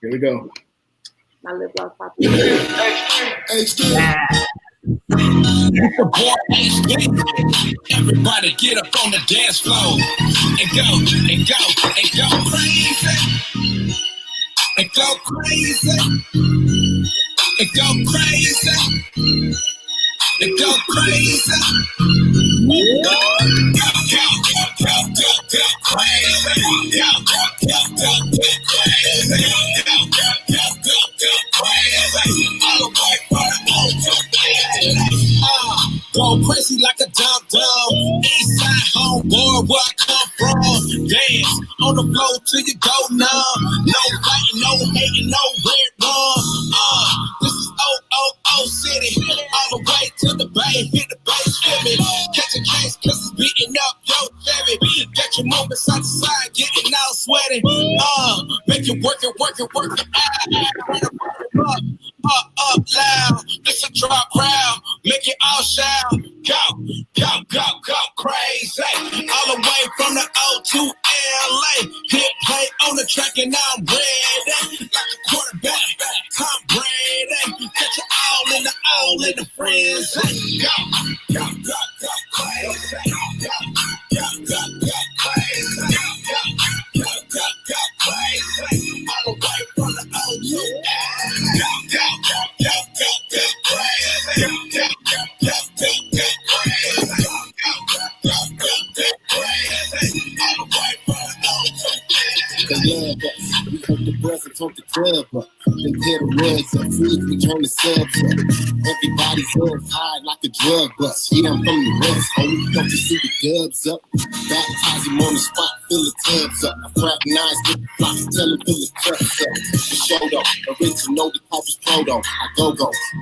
Here we go. My lip gloss popping. Everybody get up on the dance floor and go crazy. And go crazy. And go crazy. And go crazy. Go crazy like a dum-dum. Eastside homeboy, where I come from. Dance on the floor till you go numb. No fighting, no hating, no red rum. This is O City. All the way to the bay, hit the bass for me. Catch a case, cause it's beating up your Chevy. Get your moving side to side, getting all sweaty. Make it work it. Up loud. This a drop crowd. Make it all shout. Go crazy. All the way from the O to LA. Hit play on the track and I'm ready. Like a quarterback, Tom Brady. Get you all in the friends. Go crazy. Go crazy. Go crazy. All the way from the O to LA. We hook the buzz and talk the club up. Then tear the rugs up, freeze, we turn the subs up. Everybody's heads high like a drug bust. Yeah, I'm from the West, homie, don't you see the dubs up? Baptize him on the spot, fill the tabs up. I fraternize with the flocks, tell him fill the cups up. The show though, original, the pop is proto. I go,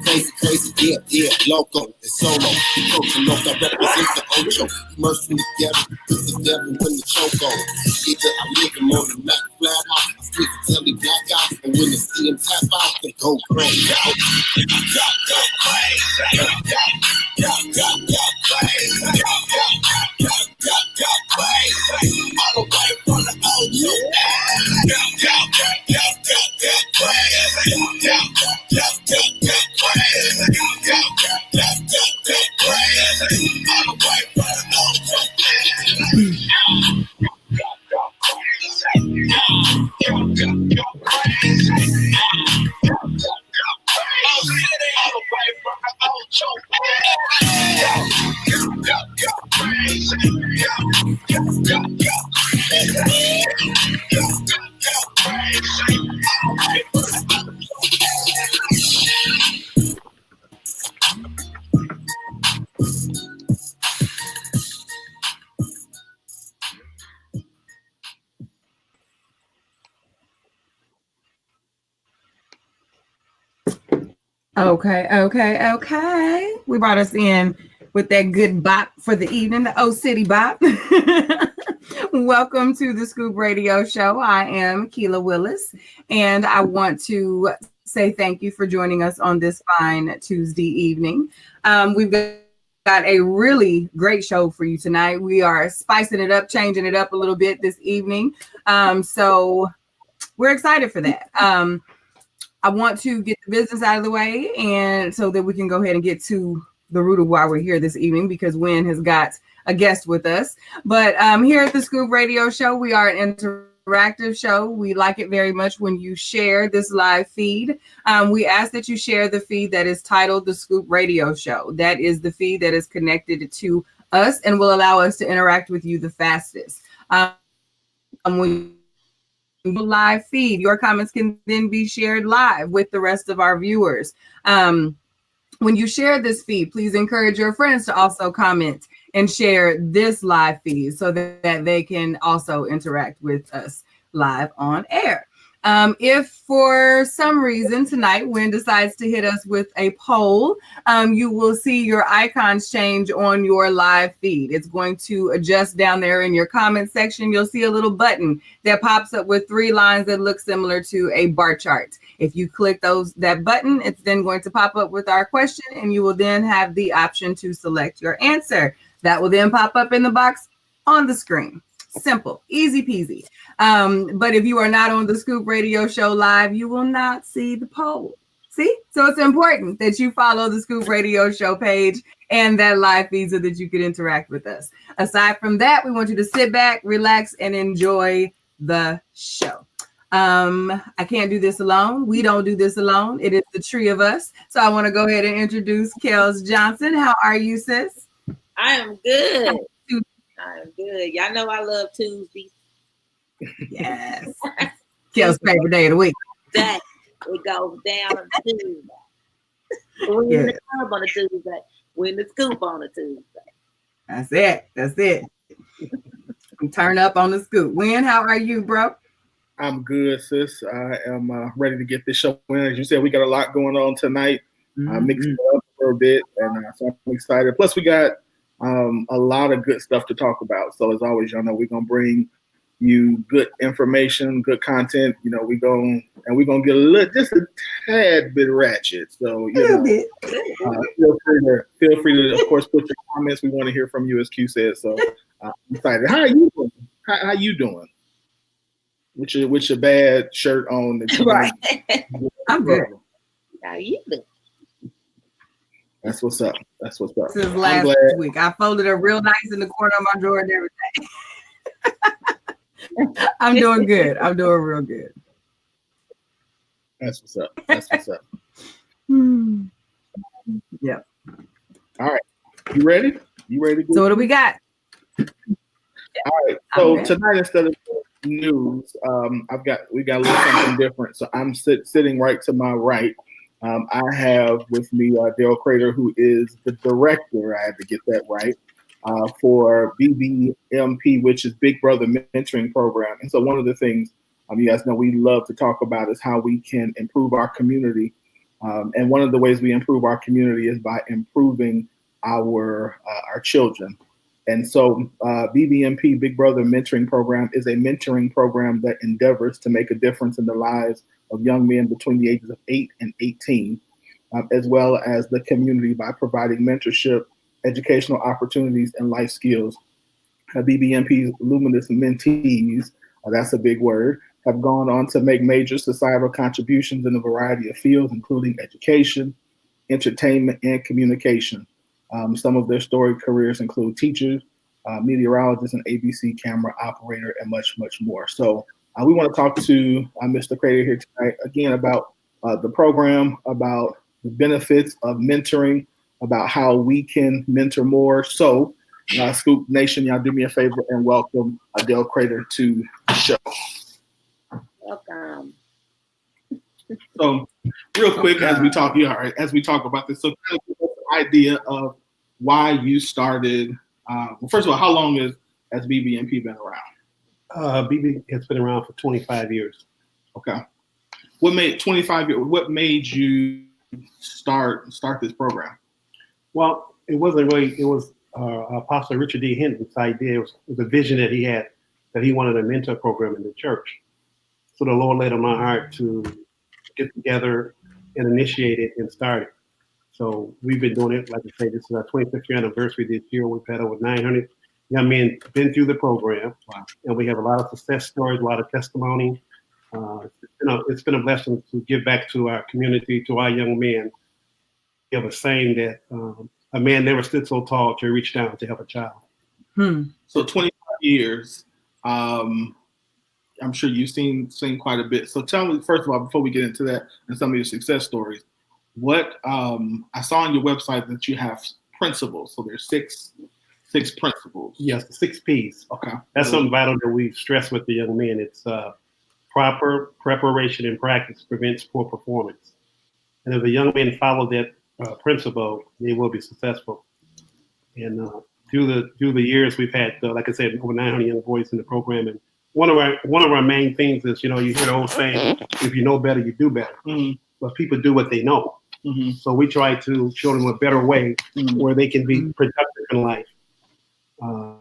crazy, yeah, loco, it's solo. The coach and loco, I represent the Ocho. Immerse from together, put the devil in the choco. Either I live him on the Mac flat out, I speak to tell me black out, and when they see him tap out, they go crazy. Go crazy. All the way from the O2. Okay. We brought us in with that good bop for the evening, the O City bop. Welcome to the Scoop Radio Show. I am Keela Willis, and I want to say thank you for joining us on this fine Tuesday evening. We've got a really great show for you tonight. We are spicing it up, changing it up a little bit this evening. So we're excited for that. I want to get the business out of the way, and so that we can go ahead and get to the root of why we're here this evening, because Wynn has got a guest with us. But here at the Scoop Radio Show, we are an interactive show. We like it very much when you share this live feed. We ask that you share the feed that is titled the Scoop Radio Show. That is the feed that is connected to us and will allow us to interact with you the fastest. When live feed, your comments can then be shared live with the rest of our viewers. When you share this feed, please encourage your friends to also comment and share this live feed so that they can also interact with us live on air. If for some reason tonight Wynn decides to hit us with a poll, you will see your icons change on your live feed. It's going to adjust down there in your comment section. You'll see a little button that pops up with 3 lines that look similar to a bar chart. If you click that button, it's then going to pop up with our question, and you will then have the option to select your answer. That will then pop up in the box on the screen. Simple, easy peasy. But if you are not on the Scoop Radio Show live, you will not see the poll. See? So it's important that you follow the Scoop Radio Show page and that live feed so that you can interact with us. Aside from that, we want you to sit back, relax, and enjoy the show. I can't do this alone. We don't do this alone. It is the three of us. So I want to go ahead and introduce Kels Johnson. How are you, sis? I am good. I am good. Y'all know I love Tuesdays. Yes. Kels' favorite day of the week. That it goes down on Tuesday. We in the club on a Tuesday. We in the scoop on a Tuesday. That's it. That's it. Turn up on the scoop. Win, how are you, bro? I'm good, sis. I am ready to get this show in. As you said, we got a lot going on tonight. Mixing it up for a bit, and so I'm excited. Plus, we got a lot of good stuff to talk about. So as always, y'all know we're gonna bring you good information, good content. You know, we're gonna get just a tad bit ratchet. So feel free to of course put your comments. We want to hear from you, as Q said. So I'm excited. How are you doing? How you doing? With your bad shirt on. Right. I'm good. How you doing? That's what's up. That's what's up. Since last week, I folded it real nice in the corner of my drawer and everything. I'm doing good. I'm doing real good. That's what's up. That's what's up. Yep. All right. You ready? You ready to go? So what do we got? All right. So tonight, instead of news, we got a little something different. So I'm sitting right to my right. I have with me Daryl Crater, who is the director. I had to get that right for BBMP, which is Big Brother Mentoring Program. And so one of the things you guys know we love to talk about is how we can improve our community. And one of the ways we improve our community is by improving our children. And so BBMP, Big Brother Mentoring Program, is a mentoring program that endeavors to make a difference in the lives of young men between the ages of 8 and 18, as well as the community by providing mentorship, educational opportunities, and life skills. BBMP's luminous mentees, that's a big word, have gone on to make major societal contributions in a variety of fields, including education, entertainment, and communication. Some of their storied careers include teachers, meteorologists, and ABC camera operator, and much, much more. So we want to talk to Mr. Crater here tonight again about the program, about the benefits of mentoring, about how we can mentor more. So Scoop Nation, y'all do me a favor and welcome Daryl Crater to the show. Welcome. So real quick, as we talk about this, so kind of give us an idea of why you started. Well, first of all, how long has BBMP been around? BB has been around for 25 years. Okay. What made 25 years? What made you start this program? Well, it wasn't really. It was Apostle Richard D. Hinton's idea. It was a vision that he had, that he wanted a mentor program in the church. So the Lord laid on my heart to get together and initiate it and start it. So we've been doing it. Like I say, this is our 25th year anniversary this year. We've had over 900 young men been through the program. Wow. And we have a lot of success stories, a lot of testimony. It's been a blessing to give back to our community, to our young men. We have a saying that a man never stood so tall to reach down to help a child. So 25 years. I'm sure you've seen quite a bit. So tell me, first of all, before we get into that and some of your success stories, what I saw on your website that you have principles. So there's six principles. Yes, 6 P's. Okay. That's something vital that we stress with the young men. It's proper preparation and practice prevents poor performance. And if the young men follow that principle, they will be successful. And through the years, we've had, like I said, over 900 young boys in the program. And one of our main things is, you hear the old saying, if you know better, you do better. Mm-hmm. But people do what they know. Mm-hmm. So we try to show them a better way where they can be productive in life on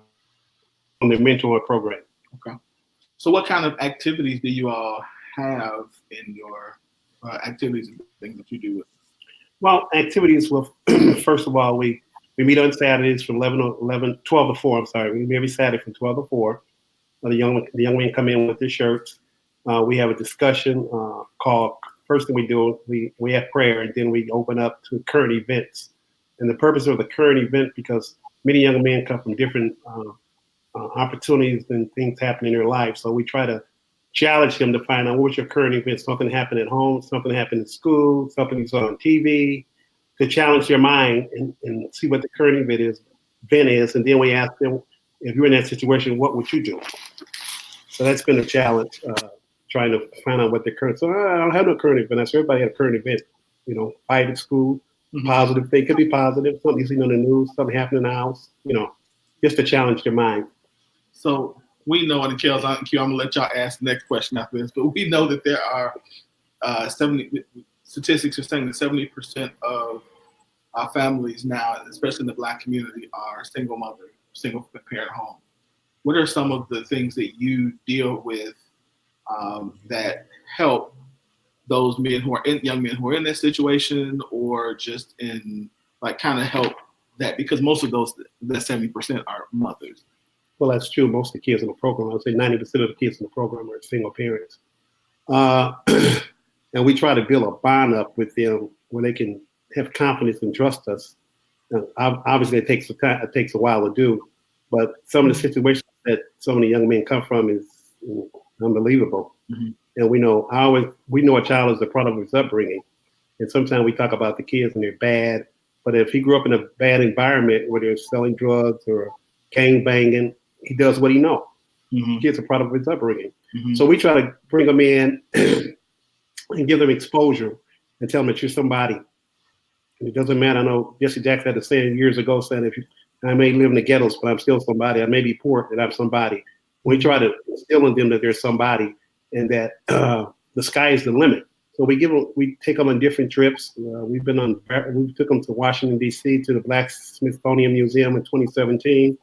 the mentor program. Okay. So what kind of activities do you all have in your activities and things that you do? Well, activities with, first of all, we meet on Saturdays from 12 to 4. I'm sorry. We meet every Saturday from 12 to 4. The young men come in with their shirts. We have a discussion called. First thing we do, we have prayer, and then we open up to current events. And the purpose of the current event, because many young men come from different opportunities and things happen in their life. So we try to challenge them to find out what's your current event. Something happened at home, something happened in school, something you saw on TV, to challenge your mind and see what the current event is. And then we ask them, if you're in that situation, what would you do? So that's been a challenge, trying to find out what the current. So I don't have no current event. I said everybody had a current event. Fight at school, positive. They could be positive. Something you see on the news, something happened in the house. Just to challenge their mind. So we know, and Kel's on cue, I'm gonna let y'all ask the next question after this, but we know that there are statistics are saying that 70% of our families now, especially in the Black community, are single parent home. What are some of the things that you deal with that help those men young men who are in that situation, or just in kind of help that, because most of that 70% are mothers? Well, that's true. Most of the kids in the program, I would say 90% of the kids in the program are single parents. And we try to build a bond up with them where they can have confidence and trust us. And obviously, it takes a while to do, but some of the situations that some of the young men come from is unbelievable. Mm-hmm. And we know a child is a product of his upbringing. And sometimes we talk about the kids and they're bad, but if he grew up in a bad environment where they're selling drugs or gang banging, he does what he knows. Mm-hmm. Kids are product of his upbringing. Mm-hmm. So we try to bring them in and give them exposure and tell them that you're somebody. And it doesn't matter. I know Jesse Jackson had a saying years ago, saying, I may live in the ghettos, but I'm still somebody. I may be poor, but I'm somebody. We try to instill in them that they're somebody and that the sky is the limit. So we take them on different trips. We took them to Washington, D.C., to the Black Smithsonian Museum in 2017.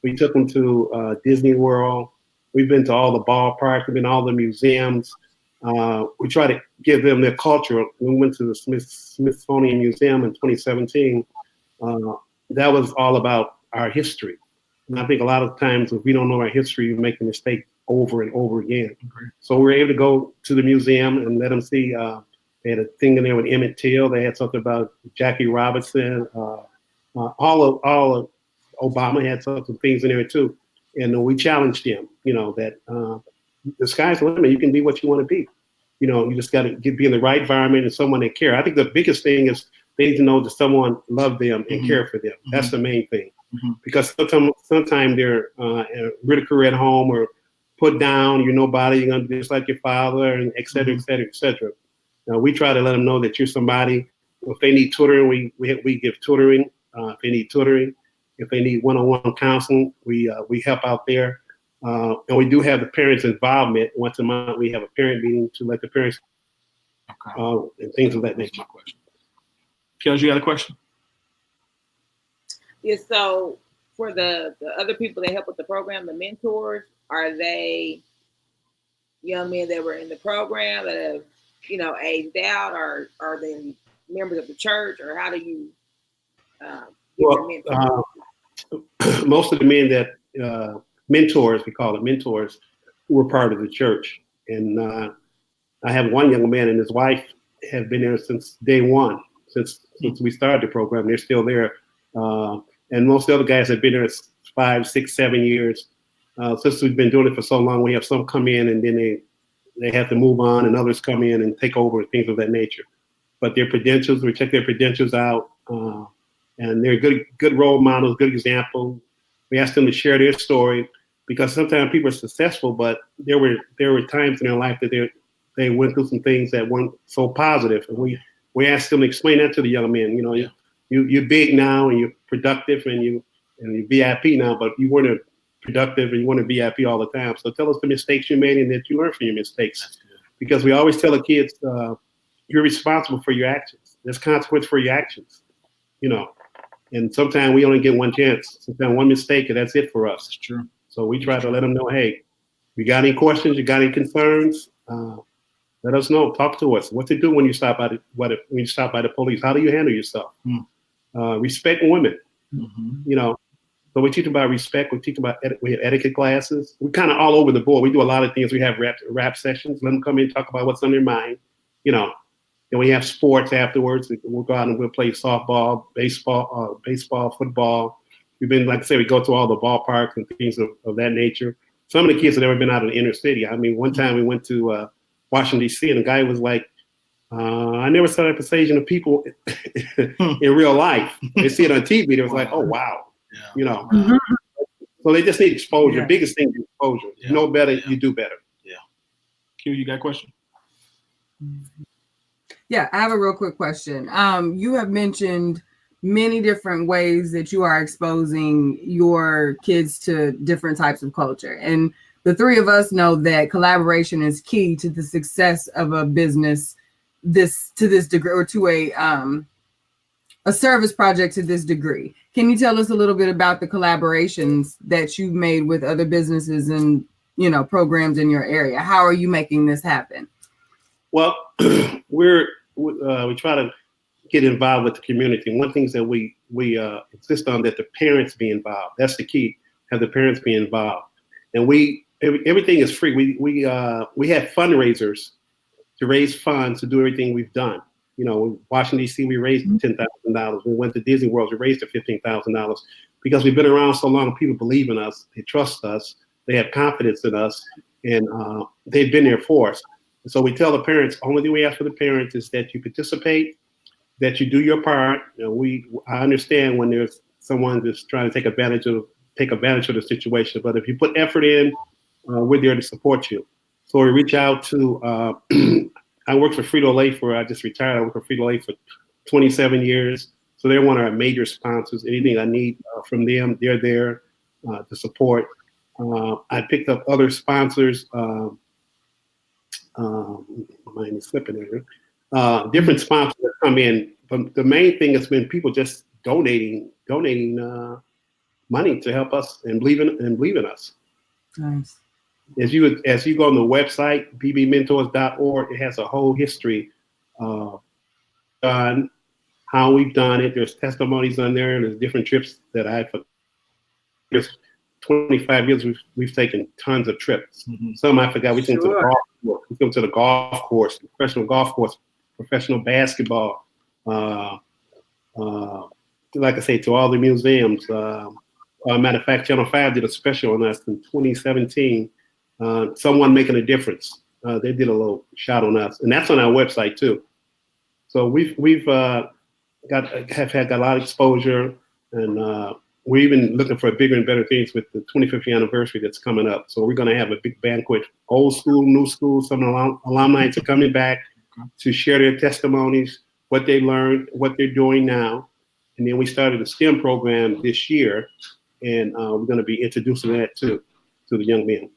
We took them to Disney World. We've been to all the ballparks. We've been to all the museums. We try to give them their culture. We went to the Smithsonian Museum in 2017. That was all about our history. And I think a lot of times if we don't know our history, we make a mistake over and over again. Okay. So we were able to go to the museum and let them see. They had a thing in there with Emmett Till. They had something about Jackie Robinson. All of Obama had some things in there too. And we challenged them, that the sky's the limit. You can be what you want to be. You just got to be in the right environment and someone that care. I think the biggest thing is they need to know that someone loved them and care for them. Mm-hmm. That's the main thing. Mm-hmm. Because sometimes they're ridiculed at home or put down. You're nobody. You're gonna be just like your father, and et cetera, et cetera, et cetera. Now we try to let them know that you're somebody. If they need tutoring, we give tutoring. If they need tutoring, if they need one-on-one counseling, we help out there. And we do have the parents' involvement. Once a month, we have a parent meeting to let the parents and things of that nature. My question. Kels, you got a question? Yeah, so for the other people that help with the program, the mentors, are they young men that were in the program that have, aged out, or are they members of the church, or how do you most of the men that mentors, we call it mentors, were part of the church. And I have one young man and his wife have been there since day one, since we started the program. They're still there. And most of the other guys have been there 5, 6, 7 years. Since we've been doing it for so long, we have some come in and then they have to move on, and others come in and take over, things of that nature. But their credentials, we check their credentials out, and they're good role models, good example. We ask them to share their story, because sometimes people are successful, but there were times in their life that they went through some things that weren't so positive, and we ask them to explain that to the young men. You're big now and you're productive and you're VIP now, but you weren't productive and you weren't VIP all the time. So tell us the mistakes you made and that you learn from your mistakes, because we always tell the kids you're responsible for your actions. There's consequence for your actions, And sometimes we only get one chance. Sometimes one mistake, and that's it for us. That's true. So we try to let them know, hey, you got any questions? You got any concerns? Let us know. Talk to us. What to do when you stop by the police? How do you handle yourself? Respect women. Mm-hmm. So we teach them about respect. We teach them about we have etiquette classes. We're kind of all over the board. We do a lot of things. We have rap sessions. Let them come in and talk about what's on their mind. You know, and we have sports afterwards. We'll go out and we'll play softball, baseball, football. We've been, like I said, we go to all the ballparks and things of that nature. Some of the kids have never been out of the inner city. I mean, one time we went to Washington, D.C., and the guy was like, I never saw that percentage of people in real life. They see it on TV. They was like, oh, wow. Yeah. You know. Mhm. So they just need exposure. Yeah. Biggest thing is exposure. Yeah. You know better, Yeah. you do better. Yeah. Q, you got a question? Yeah, I have a real quick question. You have mentioned many different ways that you are exposing your kids to different types of culture. And the three of us know that collaboration is key to the success of a business to this degree, or to a service project to this degree. Can you tell us a little bit about the collaborations that you've made with other businesses and, you know, programs in your area? How are you making this happen? Well, we try to get involved with the community. One thing that we insist on that the parents be involved. That's the key. Have the parents be involved, and everything is free. We have fundraisers to raise funds to do everything we've done. You know, Washington D.C. we raised $10,000. We went to Disney World. We raised $15,000 because we've been around so long. People believe in us. They trust us. They have confidence in us, and they've been there for us. So we tell the parents, only thing we ask for the parents is that you participate, that you do your part. You know, I understand when there's someone that's trying to take advantage of the situation, but if you put effort in, we're there to support you. So we reach out to, I worked for Frito-Lay I just retired. I worked for Frito-Lay for 27 years. So they're one of our major sponsors. Anything I need from them, they're there to support. I picked up other sponsors. My mind is slipping there. Different sponsors that come in. But the main thing has been people just donating money to help us and believe in us. Nice. As you go on the website, bbmentors.org, it has a whole history of how we've done it. There's testimonies on there. There's different trips that there's 25 years we've taken tons of trips. Mm-hmm. Some I forgot. We went to the golf course. We went to the golf course, professional golf course, professional basketball. Like I say, to all the museums. Matter of fact, Channel 5 did a special on us in 2017. Someone making a difference. They did a little shot on us, and that's on our website too. So we've got a lot of exposure, and we're even looking for bigger and better things with the 25th anniversary that's coming up. So we're going to have a big banquet. Old school, new school. Some alumni are coming back to share their testimonies, what they learned, what they're doing now, and then we started a STEM program this year, and we're going to be introducing that to the young men.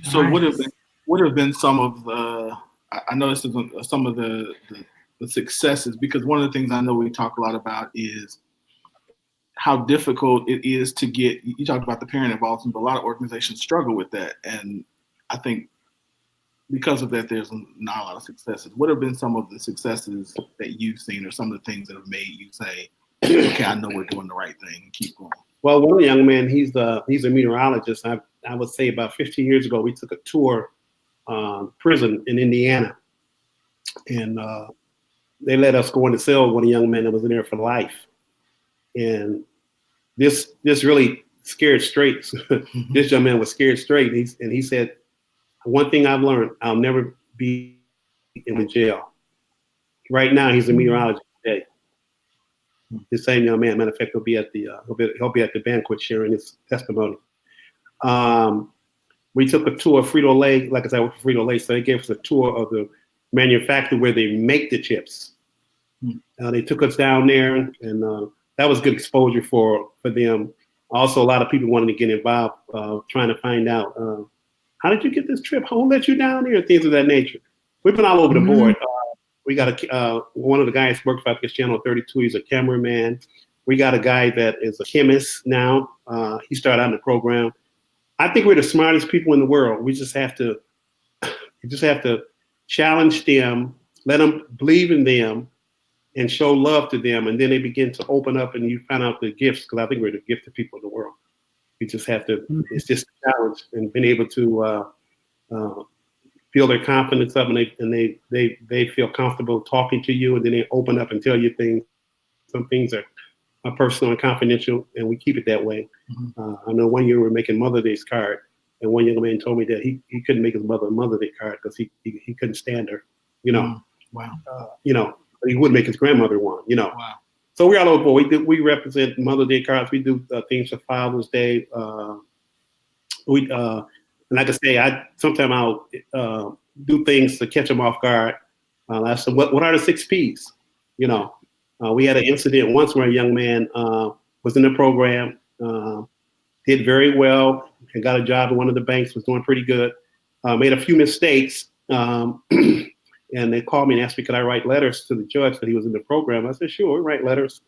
So nice. What have been some of the? I know this is some of the successes, because one of the things I know we talk a lot about is how difficult it is to get. You talked about the parent involvement, but a lot of organizations struggle with that, and I think because of that, there's not a lot of successes. What have been some of the successes that you've seen, or some of the things that have made you say, "Okay, I know we're doing the right thing, and keep going"? Well, one young man, he's a meteorologist. I would say about 15 years ago, we took a tour prison in Indiana, and they let us go in the cell with one young man that was in there for life. And this really scared straight. This young man was scared straight, and he said, "One thing I've learned: I'll never be in the jail." Right now, he's a meteorologist today. The same young man. Matter of fact, he'll be at the banquet sharing his testimony. We took a tour of Frito-Lay, like I said, with Frito-Lay, so they gave us a tour of the manufacturer where they make the chips. They took us down there, and that was good exposure for them. Also, a lot of people wanted to get involved, trying to find out, how did you get this trip? Who let you down here? Things of that nature. We've been all over the board. We got one of the guys works for Channel 32. He's a cameraman. We got a guy that is a chemist now. He started out in the program. I think we're the smartest people in the world. We just have to challenge them, let them believe in them, and show love to them, and then they begin to open up, and you find out the gifts, because I think we're the gift to people in the world. We just have to, it's just a challenge, and being able to feel their confidence up, and they feel comfortable talking to you, and then they open up and tell you things. Some things are personal and confidential, and we keep it that way. I know one year we were making Mother's Day card, and one young man told me that he couldn't make his mother a Mother's Day card because he couldn't stand her, Wow. But he would make his grandmother one, Wow. So we're all over. We represent Mother's Day cards. We do things for Father's Day. And like I say, sometimes I'll do things to catch them off guard. I said, what are the 6 P's? We had an incident once where a young man was in the program, did very well, and got a job at one of the banks, was doing pretty good, made a few mistakes, and they called me and asked me, could I write letters to the judge that he was in the program? I said, sure, write letters.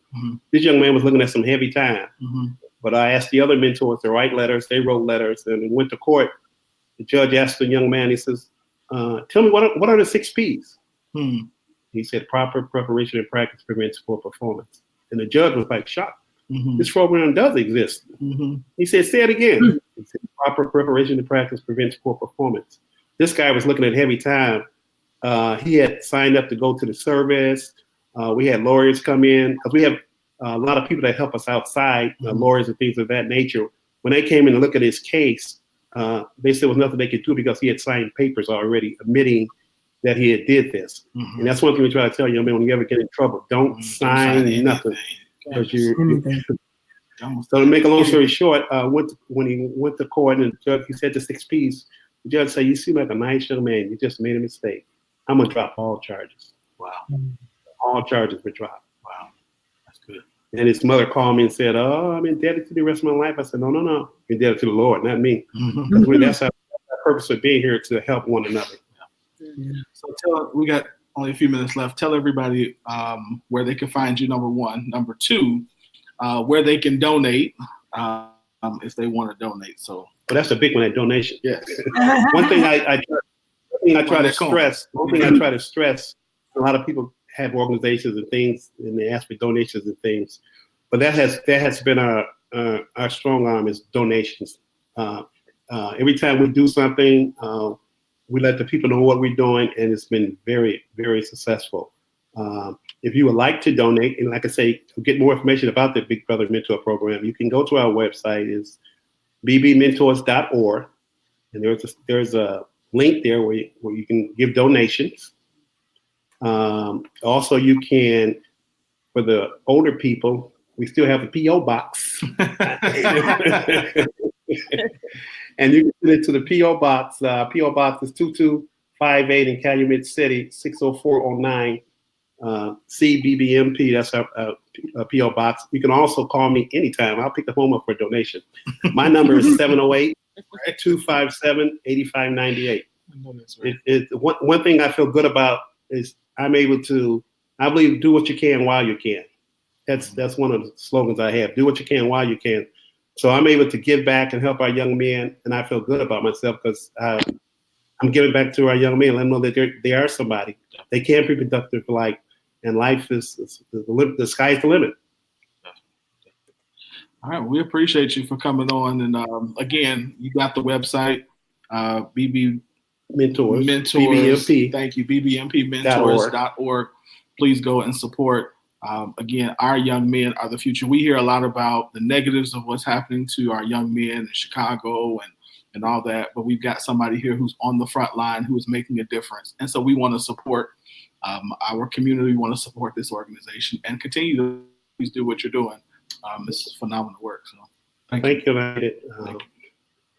This young man was looking at some heavy time, but I asked the other mentors to write letters. They wrote letters, and we went to court. The judge asked the young man, he says, tell me, what are the 6 P's? He said, proper preparation and practice prevents poor performance. And the judge was like shocked. This program does exist. He said, say it again. He said, proper preparation and practice prevents poor performance. This guy was looking at heavy time. He had signed up to go to the service. We had lawyers come in, because we have a lot of people that help us outside, lawyers and things of that nature. When they came in to look at his case, they said there was nothing they could do because he had signed papers already admitting that he had did this. And that's one thing we try to tell you, when you ever get in trouble, don't sign nothing. Because so to make a long story short, when he went to court and the judge, he said the 6 P's, the judge said, you seem like a nice young man. You just made a mistake. I'm going to drop all charges. Wow. All charges were dropped. Wow. That's good. And his mother called me and said, oh, I'm indebted to the rest of my life. I said, no. You're indebted to the Lord, not me. That's our purpose of being here, to help one another. So we got only a few minutes left. Tell everybody where they can find you, number one. Number two, where they can donate if they want to donate. So that's a big one, that donation. Yes. One thing I try to stress, a lot of people have organizations and things, and they ask for donations and things, but that has been our strong arm, is donations. Every time we do something, we let the people know what we're doing, and it's been very, very successful. If you would like to donate, and like I say, to get more information about the Big Brother Mentor Program, you can go to our website. It's bbmentors.org, and there's a link there where you can give donations. Also, you can, for the older people, we still have a P.O. box. And you can send it to the P.O. box. P.O. box is 2258 in Calumet City, 60409. CBBMP, that's our P.O. box. You can also call me anytime. I'll pick the phone up for a donation. My number is 708-257-8598. One thing I feel good about is I'm able to, I believe, do what you can while you can. That's one of the slogans I have. Do what you can while you can. So I'm able to give back and help our young men, and I feel good about myself because I'm giving back to our young men. Let them know that they are somebody. They can be productive for life, and life is the sky's the limit. All right, we appreciate you for coming on, and again, you got the website, BB Mentors. BBMP. Thank you, bbmpmentors.org. Please go and support. Again, our young men are the future. We hear a lot about the negatives of what's happening to our young men in Chicago and all that, but we've got somebody here who's on the front line who is making a difference. And so we want to support our community. We want to support this organization and continue to please do what you're doing. This is phenomenal work. So thank you.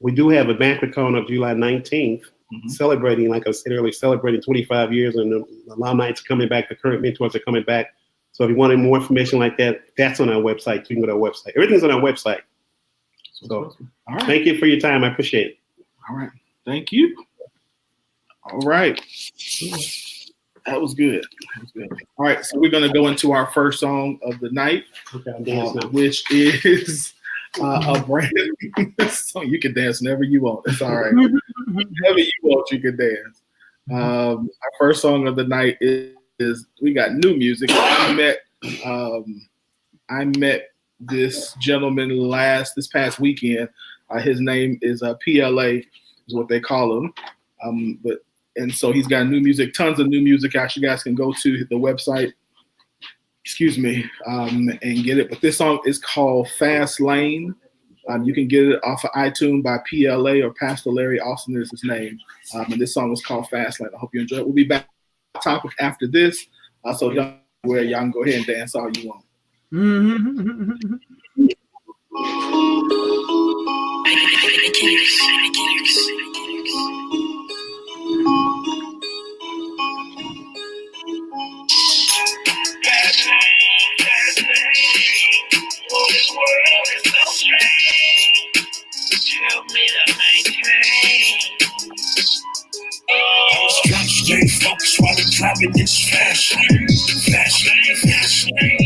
We do have a banquet coming up July 19th, celebrating, like I said earlier, celebrating 25 years, and the alumni are coming back. The current mentors are coming back. So if you wanted more information like that, that's on our website. You can go to our website. Everything's on our website. So all right. Thank you for your time. I appreciate it. All right. Thank you. All right. That was good. All right. So we're going to go into our first song of the night, which is a brand new song. You can dance whenever you want. It's all right. Whenever you want, you can dance. Our first song of the night is is we got new music. I met this gentleman this past weekend. His name is PLA, is what they call him. And so he's got new music, tons of new music out. You guys can go to the website, and get it. But this song is called Fast Lane. You can get it off of iTunes by PLA, or Pastor Larry Austin is his name. And this song is called Fast Lane. I hope you enjoy it. We'll be back on topic after this. So y'all can go ahead and dance all you want. This world is so strange. Help me to maintain. Stay focused while I'm driving this fast lane. Fast lane, fast lane.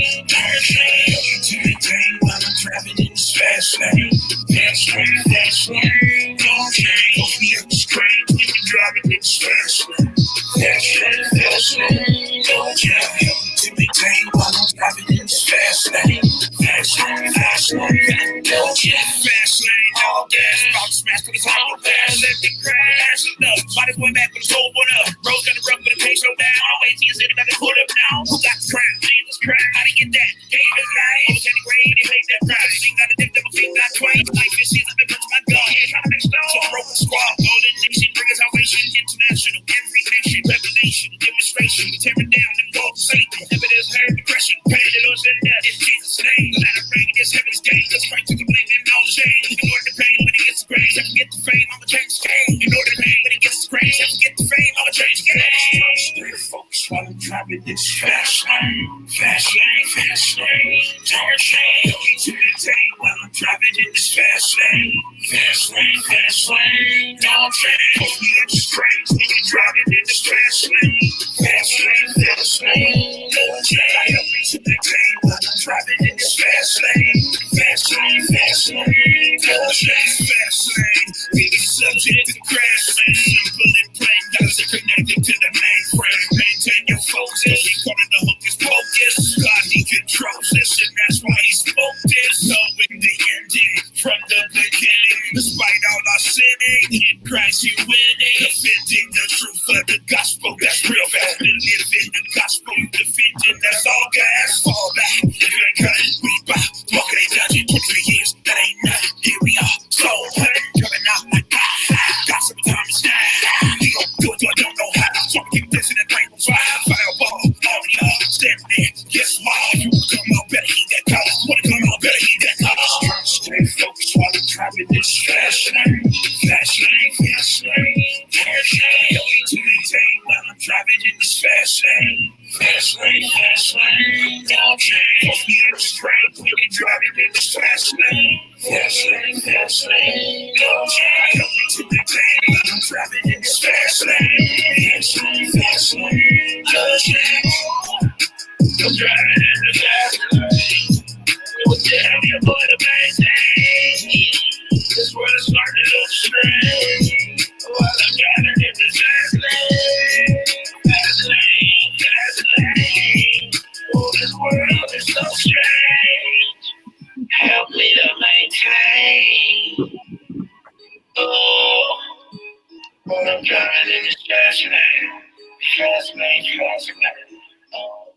Help me to maintain while I'm driving this fast lane. Fast lane, fast lane. Don't change. Don't be up the screen when you're driving this fast lane. Fast lane, fast lane. Don't change. Help me to maintain while I'm driving this fast lane. Fast lane, fast lane. Don't change. Fast lane, all gas. About to smash to the top of the gas. Let me crash. Body going back with a soul one up. Rose gonna run with a pace slow down. Wait till you sit about to pull up now. Who got the crown? Jesus Christ, how to get that? Gave his life. Almost any grade, he paid that price. Ain't got a dip, double king, got twain. Life is season, been put to my gun. Yeah, trying to make snow. So broken squad. Golden nation, bringing salvation. International, every nation, revelation, demonstration. Tearing down them gold Satan. Evidence, heard depression. Pay the Lord's in death. In Jesus' name. Let it rain, this heaven's game. Let's fight to the blame and all the shame. Ignore the pain when it gets praise. I can get the fame, I'ma change the game. Ignore the pain when it gets praise. I can get the fame, I'ma change the game. Stay focused while I'm driving this fast lane. Fast lane, fast lane. Don't change. Help me to maintain while I'm driving in this fast lane. Fast lane, fast lane. Don't change. Help me up the strings when you're driving in this fast lane. Fast lane, fast lane. Don't change. Help me to maintain while I'm driving in this fast lane. Fast lane, fast lane. Don't change. Fast lane. We be subject to the crash lane. Simple and plain. Gotta stay connected to the mainframe. Maintain your focus. He calling the hocus pocus. God, he controls this, and that's why he spoke this. So in the ending, from the beginning, despite all our sinning, in Christ you winning. Defending the truth of the gospel, that's real fast. Living the gospel, defending, that's all gas. Fall back, if you ain't cut it, we bow. Walking ain't done in 23 years, that ain't nothing. Here we are, so coming out like got some time to stand. We gon' do it, do I don't know how. So I keep this in the brain, fireball, all y'all, stand there, yes, why? If you wanna come out, better eat that collar. Wanna come out, better eat that collar. Stay focused while I'm driving this fast lane. Fast lane, fast lane. Fast lane, help me to maintain while I'm driving in this fast lane. Fast lane, fast lane. Don't change. Help me up the strength when you're driving in this fast lane. Fast lane, fast lane. Don't change. Help me to maintain while I'm driving in this fast lane. Fast lane, fast lane. Don't change. I'm driving in the fast lane. What the hell you boy to maintain? This world is starting to look strange. While I'm driving in the fast lane. Fast lane, fast lane. Oh, this world is so strange. Help me to maintain. Oh, when I'm driving in this fast lane. Fast lane, fast lane. Oh.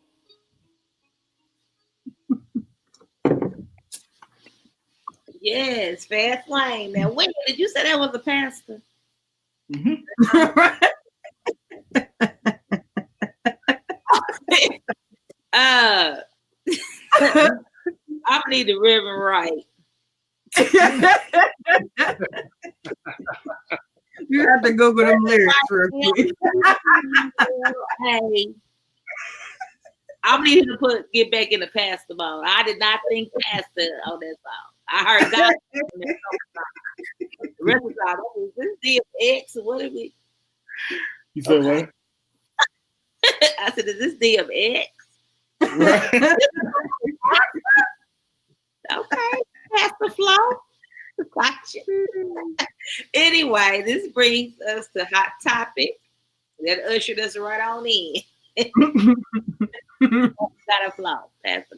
Yes, fast lane. Now, wait, did you say that was a pastor? Mm-hmm. I need the Reverend Wright. You have to Google them lyrics real quick. Hey, I need him to get back in the pastor mode. I did not think pastor on that song. I heard God. The rest of the time, is this DMX or what is it? You said what? I said, is this DMX? Right. Okay, Pastor Flo. Gotcha. Anyway, this brings us to hot topic that ushered us right on in. Gotta flow. Pastor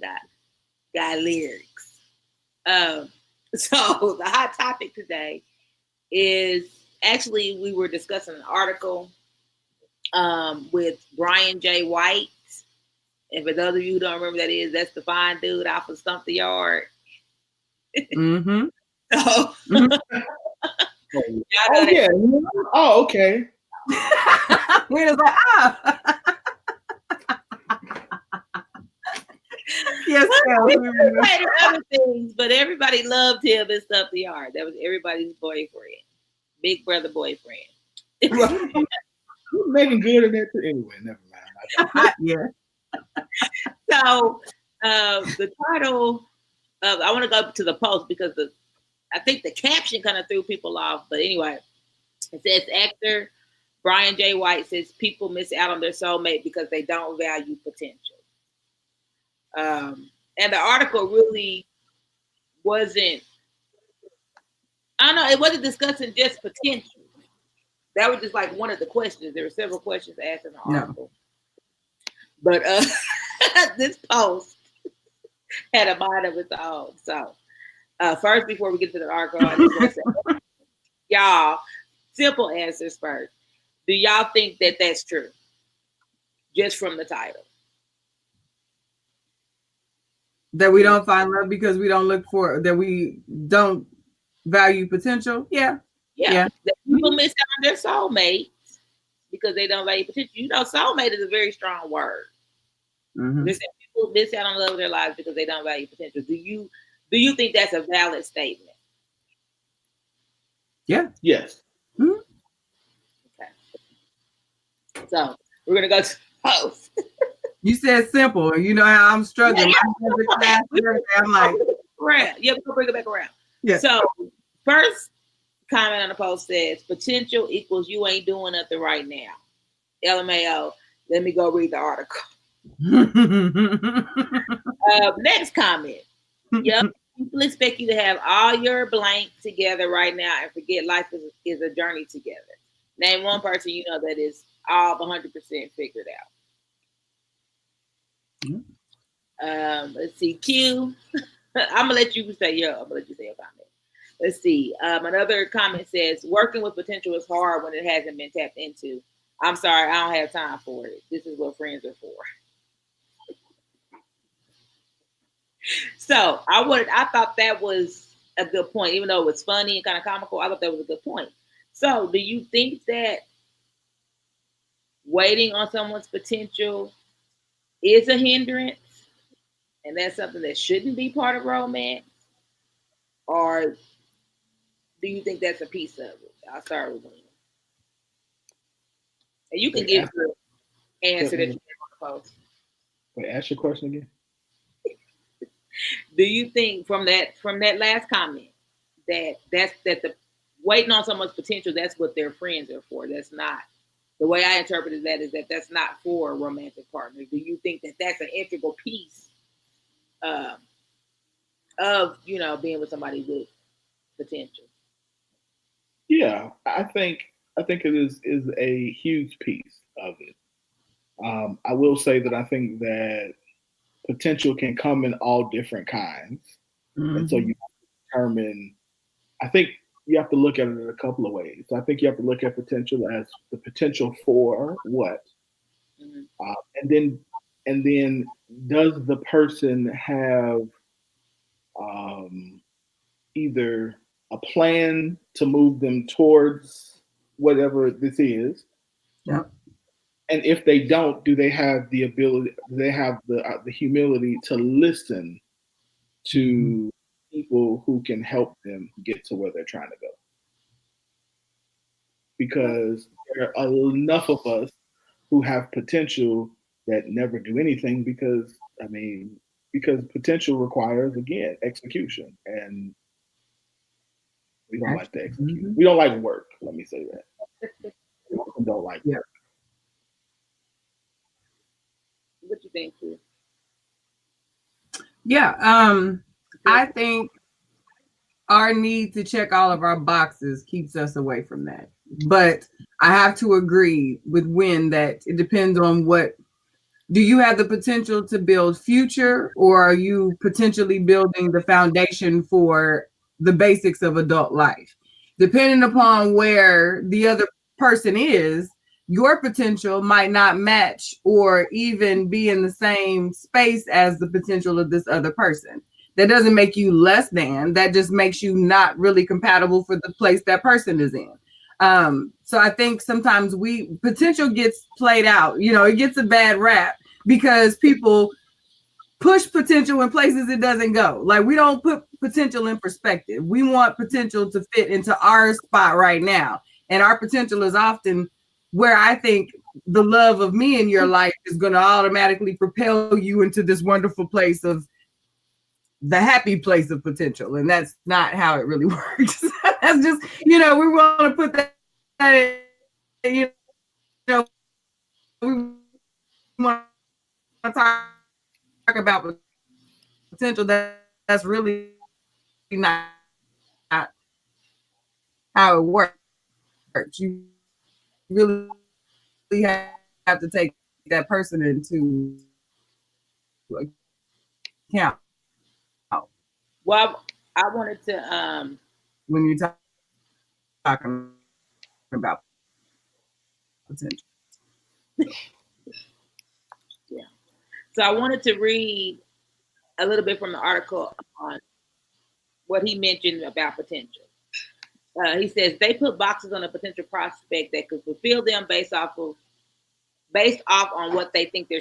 got lyrics. So the hot topic today is actually we were discussing an article with Brian J. White. And for those of you who don't remember that is, that's the fine dude off of Stump the Yard. Mm-hmm. So, oh yeah. Oh, okay. We're just like, yes, other things, but everybody loved him in Stump the Yard. That was everybody's boyfriend, big brother boyfriend. Making good in that too. Anyway, never mind. Yeah. So the title of I want to go to the post because I think the caption kind of threw people off. But anyway, it says actor Brian J. White says people miss out on their soulmate because they don't value potential. And the article really wasn't. I don't know. It wasn't discussing just potential. That was just like one of the questions. There were several questions asked in the article. But this post had a mind of its own. So first, before we get to the article, I just want to say, y'all, simple answers first. Do y'all think that that's true? Just from the title. That we don't find love because we don't look for, that we don't value potential? Yeah. That people miss out on their soulmates because they don't value potential. You know, soulmate is a very strong word. Mm-hmm. People miss out on love of their lives because they don't value potential. Do you think that's a valid statement? Yeah. Yes. Mm-hmm. Okay. So we're gonna go to the post. You said simple. You know how I'm struggling. I'm like, around. Yeah, we'll bring it back around. Yeah. So first comment on the post says potential equals you ain't doing nothing right now. LMAO. Let me go read the article. Next comment. Yep. People expect you to have all your blank together right now and forget life is a journey together. Name one person you know that is all 100% figured out. Let's see. Q. I'm gonna let you say your comment. Let's see. Another comment says working with potential is hard when it hasn't been tapped into. I'm sorry, I don't have time for it. This is what friends are for. So I thought that was a good point, even though it was funny and kind of comical. I thought that was a good point. So, do you think that waiting on someone's potential is a hindrance, and that's something that shouldn't be part of romance, or do you think that's a piece of it? I'll start with Lena, and you can give your answer that you gave on the post. Wait, ask your question again. Do you think from that last comment that the waiting on someone's potential, that's what their friends are for? That's not the way I interpreted that. Is that that's not for romantic partners? Do you think that that's an integral piece of being with somebody with potential? Yeah, I think it is a huge piece of it. I will say that I think that potential can come in all different kinds. Mm-hmm. And so you determine, I think you have to look at it in a couple of ways. I think you have to look at potential as the potential for what? Mm-hmm. And then does the person have either a plan to move them towards whatever this is? Yeah. And if they don't, do they have the ability? Do they have the humility to listen to people who can help them get to where they're trying to go? Because there are enough of us who have potential that never do anything because potential requires, again, execution, and we don't like to execute. Mm-hmm. We don't like work. Let me say that. We often don't like work. What you think, Q? Yeah, I think our need to check all of our boxes keeps us away from that. But I have to agree with Wynn that it depends on what Do you have the potential to build future, or are you potentially building the foundation for the basics of adult life? Depending upon where the other person is, your potential might not match or even be in the same space as the potential of this other person. That doesn't make you less than, that just makes you not really compatible for the place that person is in. So I think sometimes potential gets played out, it gets a bad rap because people push potential in places it doesn't go. Like, we don't put potential in perspective. We want potential to fit into our spot right now. And our potential is often where I think the love of me in your life is going to automatically propel you into this wonderful place of the happy place of potential. And that's not how it really works. That's just, we want to put that in, we want to talk about potential that's really not how it works. You really have to take that person into account. Well, I wanted to when you're talking about potential. Yeah. So I wanted to read a little bit from the article on what he mentioned about potential. He says they put boxes on a potential prospect that could fulfill them based off on what they think their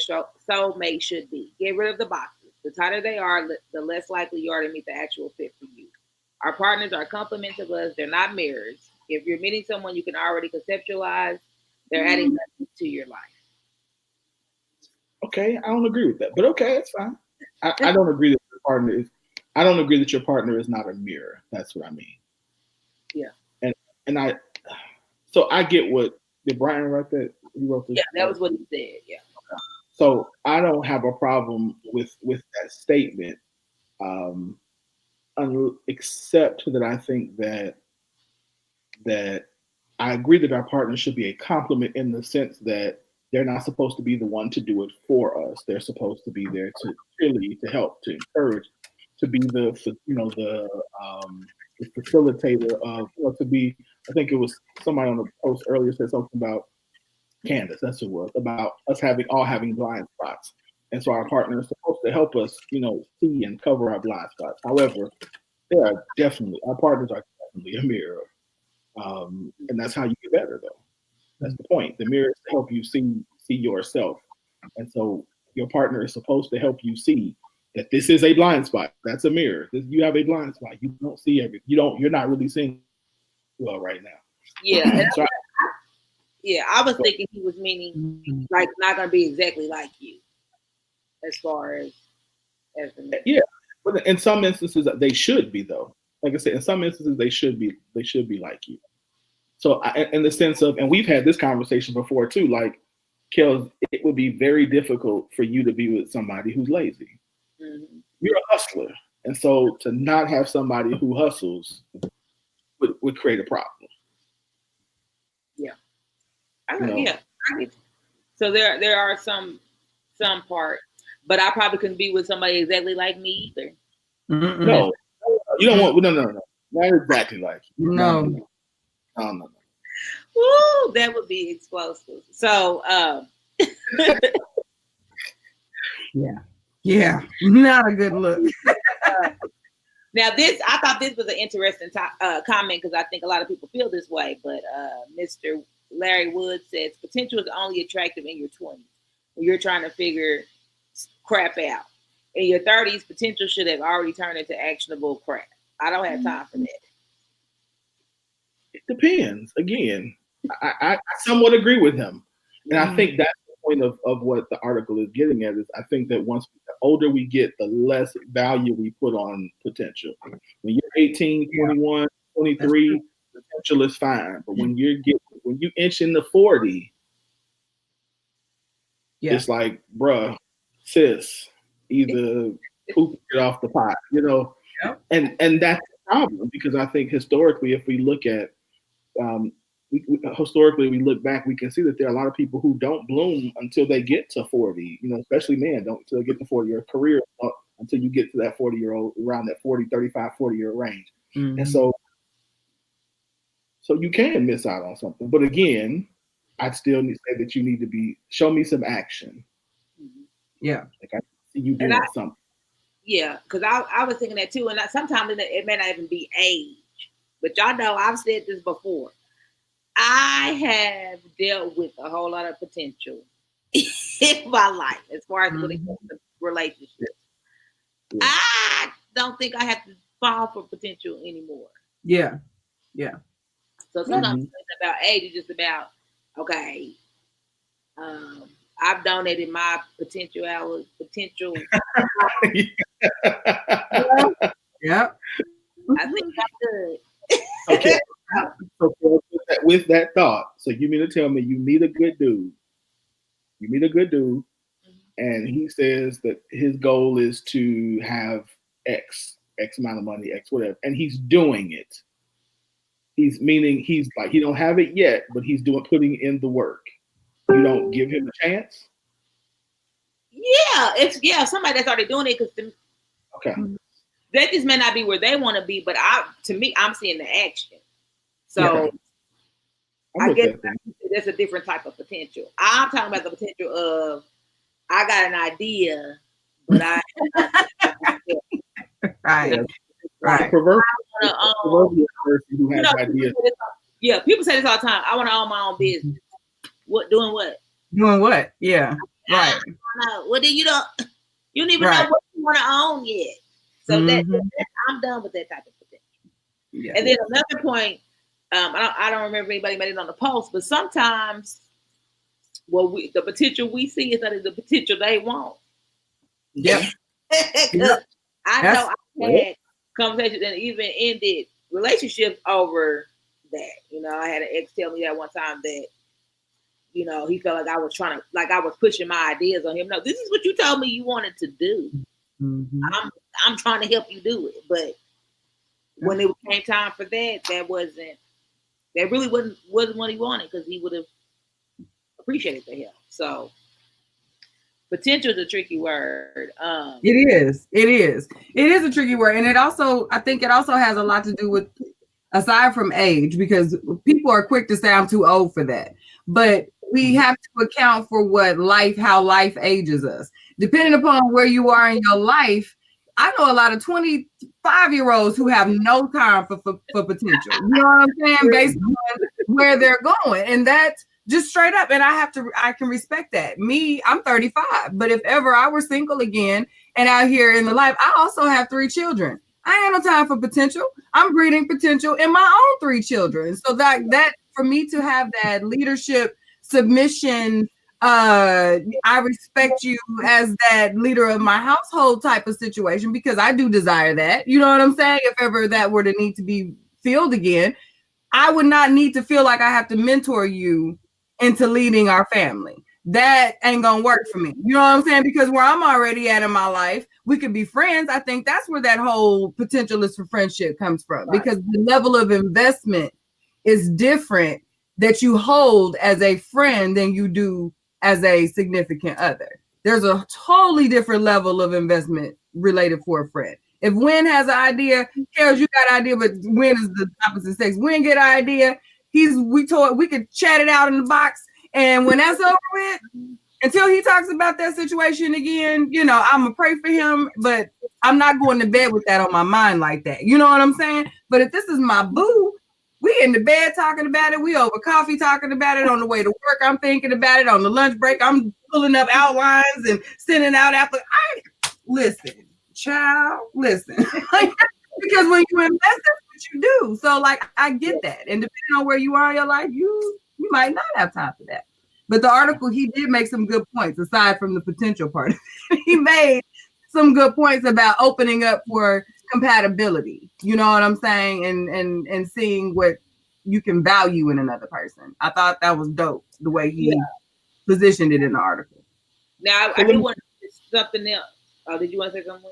soulmate should be. Get rid of the boxes. The tighter they are, the less likely you are to meet the actual fit for you. Our partners are complements of us. They're not mirrors. If you're meeting someone you can already conceptualize, they're adding nothing to your life. Okay, I don't agree with that, but okay, it's fine. I don't agree that your partner is. I don't agree that your partner is not a mirror. That's what I mean. Yeah. And I. So I get what did Brian write that? He wrote this. Yeah, that was what he said. Yeah. Okay. So I don't have a problem with that statement, except that I think that I agree that our partner should be a complement in the sense that they're not supposed to be the one to do it for us. They're supposed to be there to really to help, to encourage, to be the facilitator of, to be. I think it was somebody on the post earlier said something about Candace. That's what it was, about us having blind spots, and so our partner is supposed to help us, see and cover our blind spots. However, our partners are definitely a mirror. And that's how you get better, though. That's the point. The mirror is to help you see yourself, and so your partner is supposed to help you see that this is a blind spot. That's a mirror. You have a blind spot. You don't see everything. You're not really seeing well right now. Yeah. So I was thinking he was meaning like not gonna be exactly like you, as far as the mirror. Yeah, but in some instances they should be, though. Like I said, in some instances they should be like you. So in the sense of, and we've had this conversation before too, like, Kel, it would be very difficult for you to be with somebody who's lazy. Mm-hmm. You're a hustler. And so to not have somebody who hustles would create a problem. Yeah. So there are some parts, but I probably couldn't be with somebody exactly like me either. Mm-mm. No, you don't want, no. Not exactly like you. No. Ooh, that would be explosive. So, yeah, not a good look. Now, I thought this was an interesting comment because I think a lot of people feel this way. But Mr. Larry Wood says potential is only attractive in your 20s when you're trying to figure crap out. In your 30s, potential should have already turned into actionable crap. I don't have time for that. It depends. Again, I somewhat agree with him. And I think that's the point of what the article is getting at, is I think that the older we get, the less value we put on potential. When you're 18, 21, 23, potential is fine. But when you inch into 40, it's like, bruh, sis, either poop it off the pot, And that's the problem, because I think historically, if we look at historically, we look back, we can see that there are a lot of people who don't bloom until they get to 40, especially men don't until they get to 40. Your career until you get to that 40-year-old, around that 40, 35, 40-year range. Mm-hmm. And so you can miss out on something. But again, I'd still need to say that you need to show me some action. Yeah. Like I see you doing something. Yeah, because I was thinking that too. And sometimes it may not even be age. But y'all know I've said this before. I have dealt with a whole lot of potential in my life as far as when it comes to relationships. Yeah. I don't think I have to fall for potential anymore. Yeah. Yeah. So sometimes it's about age, it's just about, okay, I've donated my potential hours, potential. Yeah. I think I'm good. Okay. So with that thought, so you mean to tell me you meet a good dude, and he says that his goal is to have X amount of money, X whatever, and he's doing it. He's like, he don't have it yet, but he's putting in the work. You don't give him a chance? Yeah, if somebody that's already doing it, because okay, they just may not be where they want to be, but I'm seeing the action. So I guess that's a different type of potential. I'm talking about the potential of I got an idea, but I right. Proverbial person who has ideas. Yeah, people say this all the time. I want to own my own business. What? Doing what? Doing what? Yeah. Right. Well, then you don't even know what you want to own yet. So that I'm done with that type of potential. Yeah. And then another point, I don't remember anybody made it on the post, but sometimes the potential we see is not the potential they want. Yep. I know I had conversations and even ended relationships over that. I had an ex tell me that one time that, he felt like I was I was pushing my ideas on him. No, this is what you told me you wanted to do. Mm-hmm. I'm trying to help you do it. But when it came time for that really wasn't what he wanted, because he would have appreciated the help. So potential is a tricky word. It is a tricky word. And I think it also has a lot to do with, aside from age, because people are quick to say I'm too old for that. But we have to account for how life ages us. Depending upon where you are in your life, I know a lot of 25-year-olds who have no time for potential. You know what I'm saying? Based on where they're going. And that's just straight up. And I can respect that. Me, I'm 35. But if ever I were single again and out here in the life, I also have 3 children. I ain't no time for potential. I'm breeding potential in my own 3 children. So that for me to have that leadership submission, I respect you as that leader of my household type of situation, because I do desire that. You know what I'm saying? If ever that were to need to be filled again, I would not need to feel like I have to mentor you into leading our family. That ain't gonna work for me. You know what I'm saying? Because where I'm already at in my life, we could be friends. I think that's where that whole potentialist for friendship comes from, because the level of investment is different that you hold as a friend than you do as a significant other. There's a totally different level of investment related for a friend. If Wynn has an idea, Carol, you got an idea, but Wynn is the opposite sex. Wynn get an idea. We could chat it out in the box. And when that's over with, until he talks about that situation again, I'm gonna pray for him, but I'm not going to bed with that on my mind like that. You know what I'm saying? But if this is my boo, we in the bed talking about it. We over coffee talking about it. On the way to work, I'm thinking about it. On the lunch break, I'm pulling up outlines and sending out listen, child, listen. Because when you invest, that's what you do. So I get that. And depending on where you are in your life, you might not have time for that. But the article, he did make some good points aside from the potential part. He made some good points about opening up for compatibility. You know what I'm saying? And seeing what you can value in another person. I thought that was dope, the way he positioned it in the article. Now, I do want to say something else. Did you want to say something?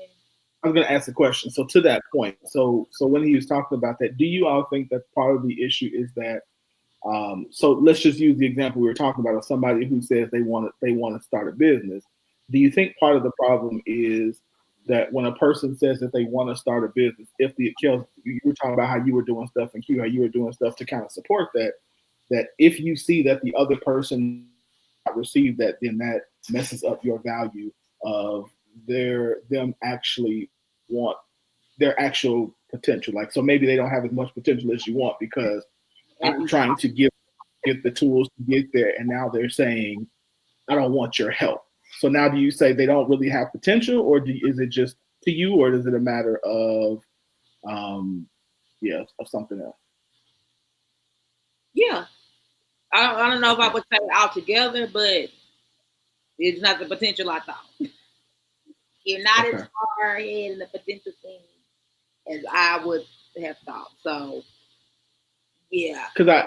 I was going to ask a question. So to that point, so when he was talking about that, do you all think that part of the issue is that So let's just use the example we were talking about of somebody who says they want to start a business. Do you think part of the problem is that when a person says that they want to start a business, if the you were talking about how you were doing stuff and Q, how you were doing stuff to kind of support that if you see that the other person receive that, then that messes up your value of them actually want their actual potential. Like, so maybe they don't have as much potential as you want because I'm trying to get the tools to get there, and now they're saying, I don't want your help. So now do you say they don't really have potential, or is it just to you, or is it a matter of of something else? Yeah. I don't know if I would say altogether, but it's not the potential I thought. You're not as far ahead in the potential thing as I would have thought. So, yeah. Because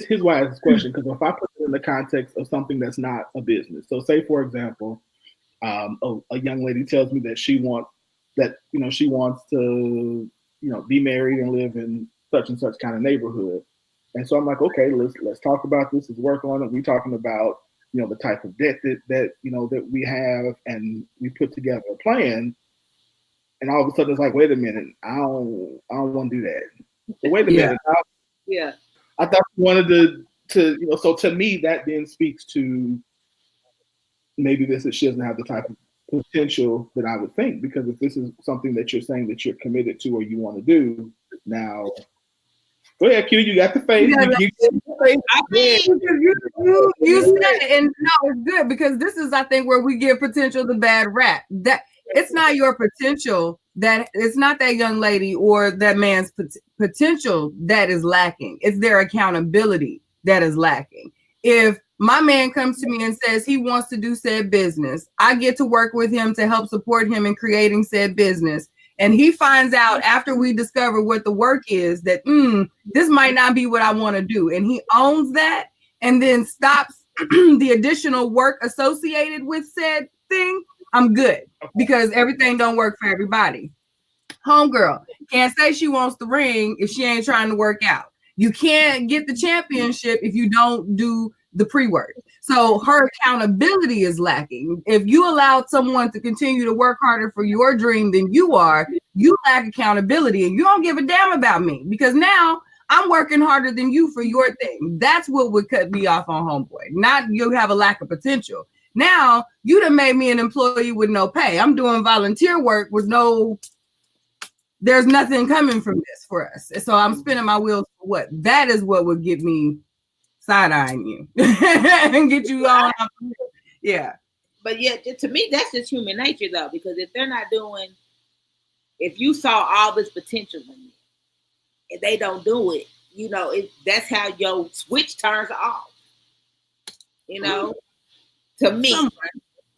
here's why I asked this question. Because if I put it in the context of something that's not a business, so say for example, a young lady tells me that she wants to be married and live in such and such kind of neighborhood, and so I'm like, okay, let's talk about this. Let's work on it. We're talking about the type of debt that we have, and we put together a plan. And all of a sudden, it's like, wait a minute, I don't want to do that. So wait a minute. I thought you wanted to. So to me, that then speaks to maybe she doesn't have the type of potential that I would think, because if this is something that you're saying that you're committed to or you want to do, now go ahead, Q, you got the face. You said it, and no, it's good, because this is, I think, where we give potential the bad rap. That it's not your potential, that it's not that young lady or that man's potential that is lacking. It's their accountability that is lacking. If my man comes to me and says he wants to do said business, I get to work with him to help support him in creating said business. And he finds out after we discover what the work is that this might not be what I want to do. And he owns that and then stops the additional work associated with said thing. I'm good, because everything don't work for everybody. Homegirl can't say she wants the ring if she ain't trying to work out. You can't get the championship if you don't do the pre-work. So her accountability is lacking. If you allowed someone to continue to work harder for your dream than you are, you lack accountability, and you don't give a damn about me, because now I'm working harder than you for your thing. That's what would cut me off on homeboy. Not you have a lack of potential. Now you done made me an employee with no pay. I'm doing volunteer work with there's nothing coming from this for us. So I'm spinning my wheels for what? That is what would get me side-eyeing you and get you on. Yeah. But yeah, to me, that's just human nature, though, because if you saw all this potential in it and they don't do it, that's how your switch turns off. To me.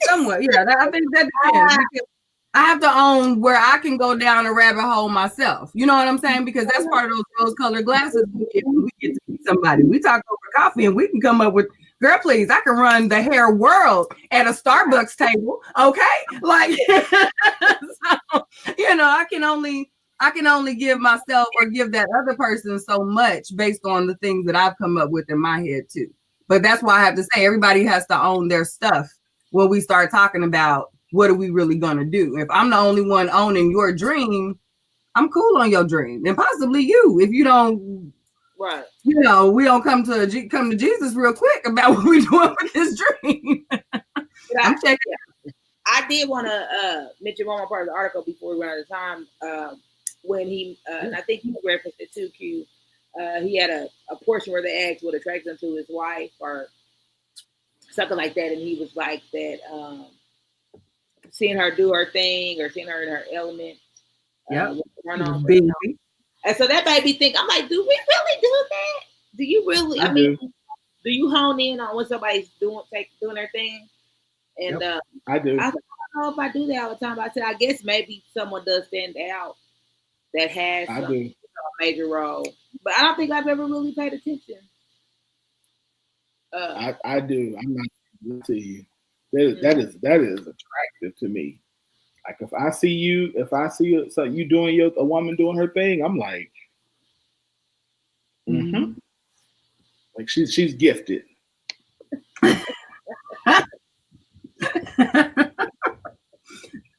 Somewhat, yeah. I think that depends. Because I have to own where I can go down a rabbit hole myself. You know what I'm saying? Because that's part of those rose-colored glasses we get to meet somebody. We talk over coffee and we can come up with, girl, please, I can run the hair world at a Starbucks table. Okay? Like, so, I can only give myself or give that other person so much based on the things that I've come up with in my head too. But that's why I have to say everybody has to own their stuff when we start talking about what are we really going to do. If I'm the only one owning your dream, I'm cool on your dream, and possibly you, if you don't, right? We don't come to Jesus real quick about what we're doing with this dream. I'm checking. I did want to mention one more part of the article before we run out of time. When he, and I think you referenced it too, Q. He had a portion where they asked what attracts him to his wife or something like that, and he was like that. Seeing her do her thing or seeing her in her element. Yeah. And so that made me think, I'm like, do we really do that? Do you really? Do you hone in on when somebody's doing their thing? And I do. I don't know if I do that all the time. But I said, I guess maybe someone does stand out that has a major role. But I don't think I've ever really paid attention. I do. I'm not going to you. That is attractive to me. Like if I see you doing a woman doing her thing, I'm like, Like she's gifted.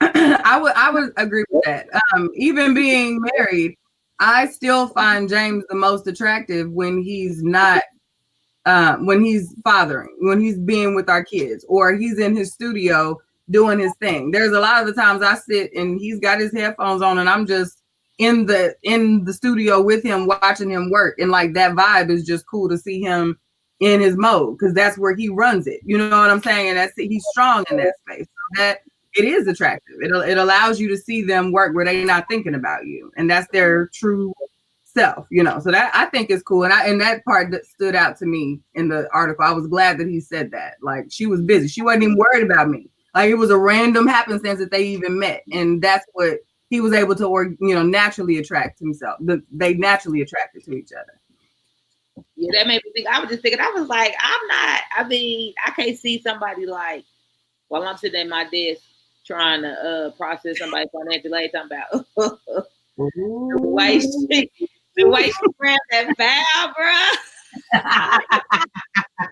I would agree with that. Even being married, I still find James the most attractive when he's not when he's fathering, when he's being with our kids, or he's in his studio doing his thing. There's a lot of the times I sit and he's got his headphones on and I'm just in the studio with him, watching him work. And like that vibe is just cool to see him in his mode, because that's where he runs it. You know what I'm saying? And he's strong in that space. So that it is attractive. It allows you to see them work where they're not thinking about you. And that's their true self, you know. So that I think is cool. And that part that stood out to me in the article. I was glad that he said that. Like, she was busy. She wasn't even worried about me. Like, it was a random happenstance that they even met. And that's what he was able to, naturally attract himself. They naturally attracted to each other. Yeah, that made me think. I was just thinking, I was like, I can't see somebody like, while I'm sitting at my desk trying to process somebody's financial aid, talking about the way she grabbed that file, bro.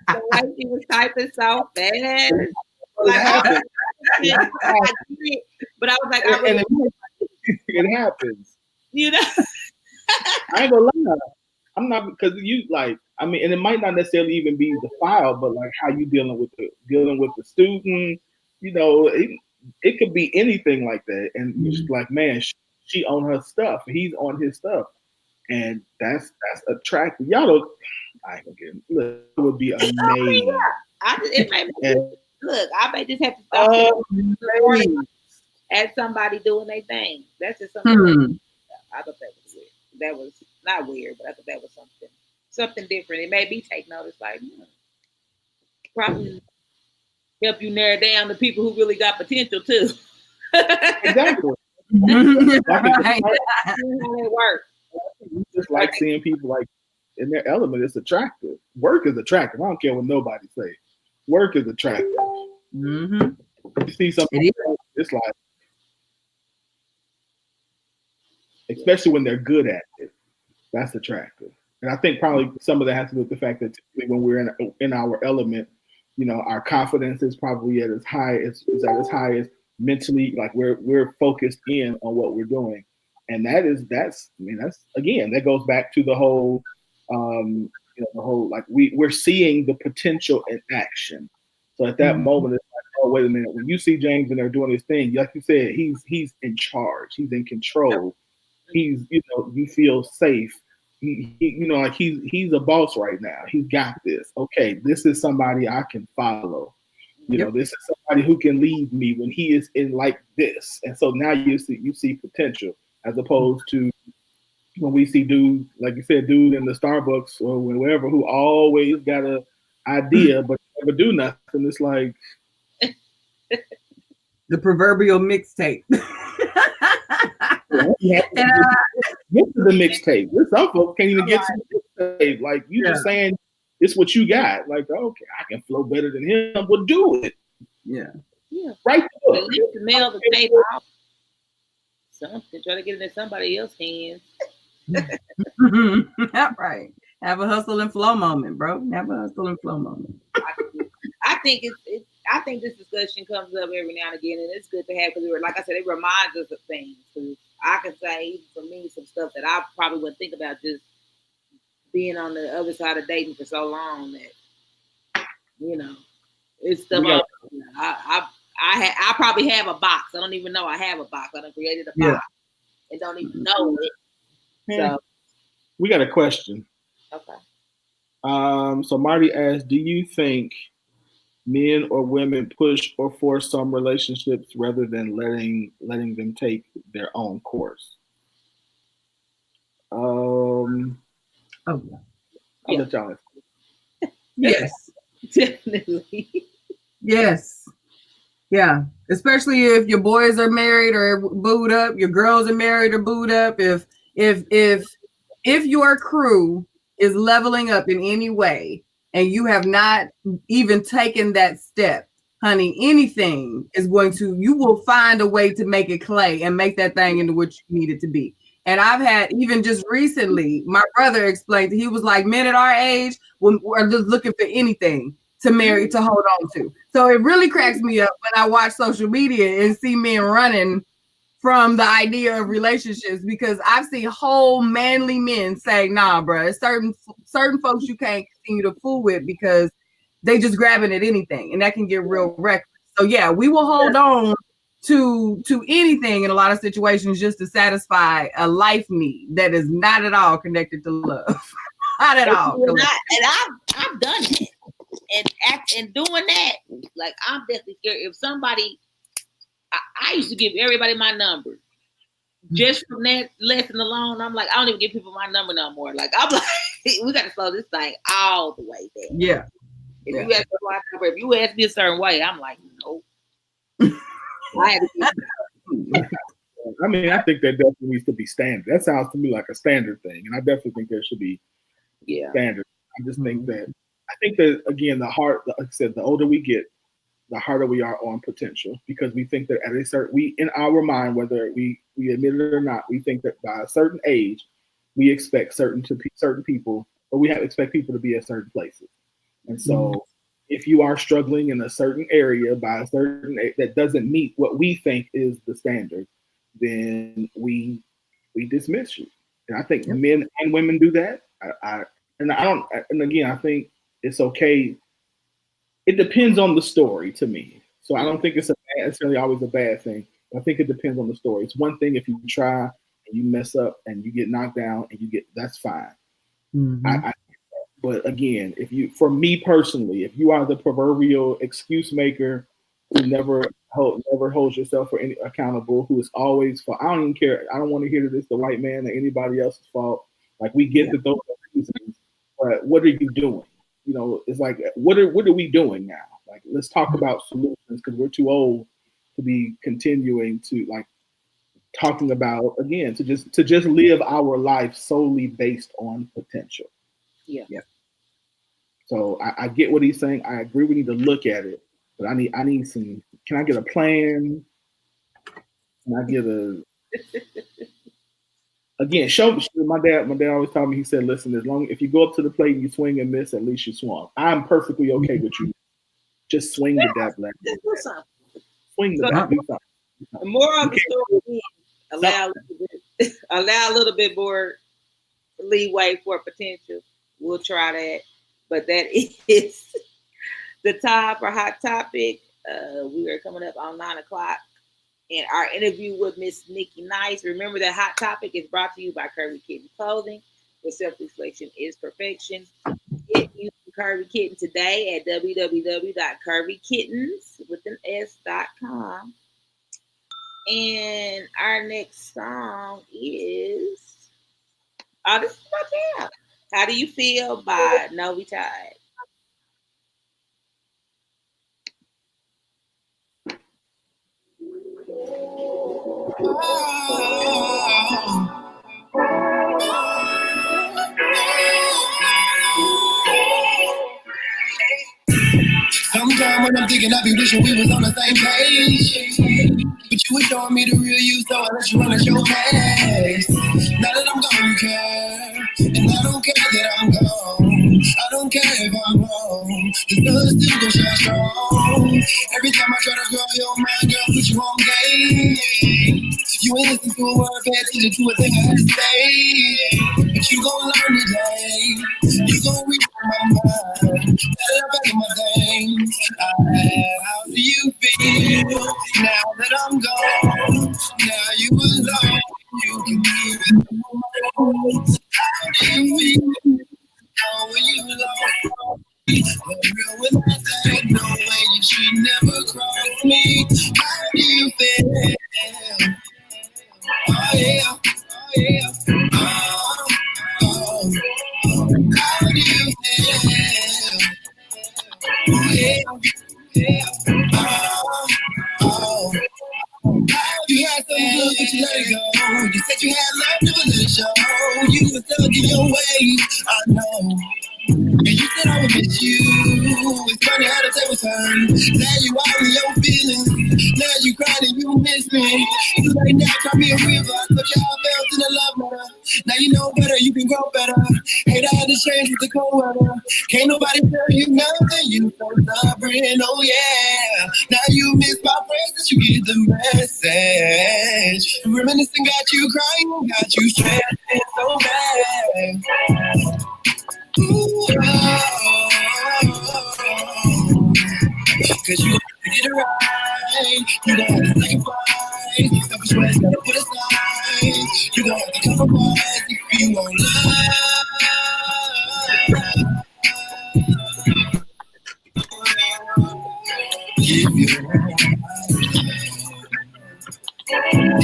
The way she was typing so fast. Like, but I was like, it happens. You know, I ain't gonna lie. I'm not, because and it might not necessarily even be the file, but like how you dealing with the student. It could be anything like that, and you're just like, man, she on her stuff, he's on his stuff, and that's attractive. Y'all don't. I ain't gonna get it. Look, it would be amazing. It made me look. I may just have to stop at somebody doing their thing. That's just something. I thought that was weird. That was not weird, but I thought that was something different. It made me take notice. Like, probably help you narrow down the people who really got potential too. Exactly. Right. It works. Just like seeing people like in their element. It's attractive. Work is attractive. I don't care what nobody say. Work is attractive. Mm-hmm. You see something, it's like, especially when they're good at it, that's attractive. And I think probably some of that has to do with the fact that typically when we're in our element, our confidence is probably at its highest mentally, like we're focused in on what we're doing. And that's again, that goes back to the whole, like we're seeing the potential in action. So at that moment, it's like, oh, wait a minute. When you see James and they're doing his thing, like you said, he's in charge. He's in control. He's, you feel safe. He's a boss right now. He's got this. Okay, this is somebody I can follow. This is somebody who can lead me when he is in like this. And so now you see potential, as opposed to when we see dude, like you said, dude in the Starbucks or wherever, who always got an idea but never do nothing. It's like the proverbial mixtape. Get to the mixtape. Some folks can't even get to the mixtape. Like, you just saying it's what you got. Like, okay, I can flow better than him. Well, do it. Yeah. Right. At least mail the tape out. Something. Try to get it in somebody else's hands. Right. Have a hustle and flow moment, bro. Have a hustle and flow moment. I think I think this discussion comes up every now and again, and it's good to have, because, like I said, it reminds us of things. Because I can say, for me, some stuff that I probably wouldn't think about, just being on the other side of dating for so long, that it's stuff. I probably have a box. I don't even know I have a box. I done created a box and don't even know it. So we got a question. Okay. So Marty asked, do you think men or women push or force some relationships rather than letting them take their own course? I'll let y'all answer. Yes. Definitely. Yes. Yeah. Especially if your boys are married or booed up, your girls are married or booed up. If your crew is leveling up in any way and you have not even taken that step, honey, anything is you will find a way to make it clay and make that thing into what you need it to be. And I've had, even just recently, my brother explained, he was like, men at our age we're just looking for anything to marry, to hold on to. So it really cracks me up when I watch social media and see men running from the idea of relationships, because I've seen whole manly men saying, nah, bro, certain folks you can't continue to fool with because they just grabbing at anything, and that can get real reckless. So yeah, we will hold on to anything in a lot of situations just to satisfy a life need that is not at all connected to love. Not at all. And I've done it. And doing that, like, I'm definitely scared. If somebody, I used to give everybody my number. Just from that lesson alone, I'm like, I don't even give people my number no more. Like, I'm like, we got to slow this thing all the way down. Yeah. If you ask me my number, if you ask me a certain way, I'm like, nope. I had to give I mean, I think that definitely needs to be standard. That sounds to me like a standard thing, and I definitely think there should be standard. I just think that again, like I said, the older we get, the harder we are on potential, because we think that at a certain, in our mind, whether we admit it or not, we think that by a certain age, we expect certain people, or we expect people to be at certain places. And so if you are struggling in a certain area by a certain age that doesn't meet what we think is the standard, then we dismiss you. And I think men and women do that. And again, I think it's okay. It depends on the story to me. So I don't think it's necessarily always a bad thing. I think it depends on the story. It's one thing if you try and you mess up and you get knocked down and that's fine. But again, for me personally, if you are the proverbial excuse maker who never holds yourself for any accountable, who is always I don't even care. I don't want to hear that it's the white man or anybody else's fault. Like, we get that those are reasons, but what are you doing? You know, it's like, what are we doing now? Like, let's talk about solutions, because we're too old to be continuing to, like, talking about, again, to just live our life solely based on potential. Yeah. So I get what he's saying. I agree we need to look at it, but I need some. Can I get a plan? Can I get a? Again, my dad always told me, he said, listen, if you go up to the plate and you swing and miss, at least you swung. I'm perfectly okay with you. Just swing the bat. Swing the bat. The moral of the story is allow a little bit more leeway for potential. We'll try that. But that is the time for Hot Topic. We are coming up on 9:00. And our interview with Miss Nikki Nice. Remember that Hot Topic is brought to you by Curvy Kitten Clothing, where self-reflection is perfection. Get you some Curvy Kitten today at www.curvykittens.com. And our next song is, this is my jam. How Do You Feel by Novi Tide. Sometimes when I'm thinking, I be wishing we was on the same page. But you ignoring me the real you, so I let you run at your pace. Now that I'm gone, you care. And I don't care that I'm gone. I don't care if I'm wrong. The love still gon' shine strong. Every time I try to call your mind, girl, put you on game. You ain't listen to a word, pay attention to a thing I had to say. But you gon' learn today. You gon' read my mind. Better back in my things. How do you feel now that I'm gone? Now you alone. You can leave it alone. How do you feel? How are you alone? Real with that, no way you should never cross me. How do you feel? Oh yeah, oh yeah. Oh. How do you feel? Yeah, yeah. Oh. You had some good, but you let it go. You said you had love, never let it show. You were stuck in your ways, I know. And you said I would miss you. It's funny how the table turned. Now you out in your feelings. Now you crying and you miss me. You like now, cry me a river. I thought y'all fell in the love Now you know better, you can go better. Hate I had to change with the cold weather. Can't nobody tell you nothing, you so stubborn, oh yeah. Now you miss my presence, you get the message. Reminiscing got you crying, got you stressing so bad. Ooh, cause you have to get it right. You gon' have to sacrifice. Selfish ways gotta put aside. You gon' have to compromise if you want love.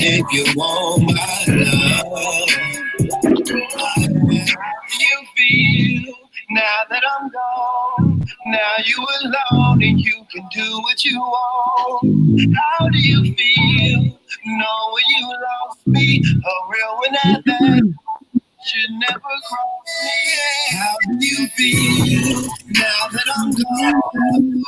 If you want my love. You feel now that I'm gone. Now you alone and you can do what you want. How do you feel knowing you lost me? A real one at that should never cross me. How do you feel now that I'm gone?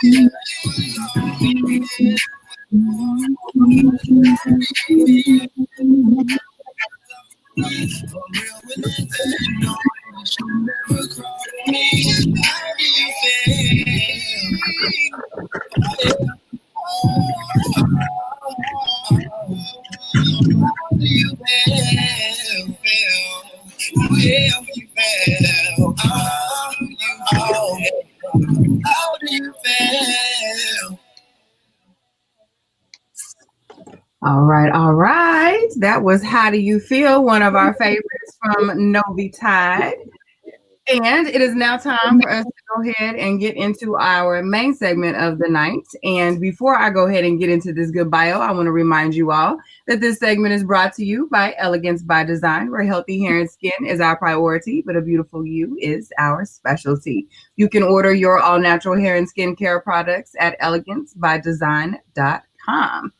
All right, all right. That was How Do You Feel, one of our favorites from Novi Tide. And it is now time for us to go ahead and get into our main segment of the night. And before I go ahead and get into this good bio, I want to remind you all that this segment is brought to you by Elegance by Design, where healthy hair and skin is our priority, but a beautiful you is our specialty. You can order your all-natural hair and skincare products at elegancebydesign.com.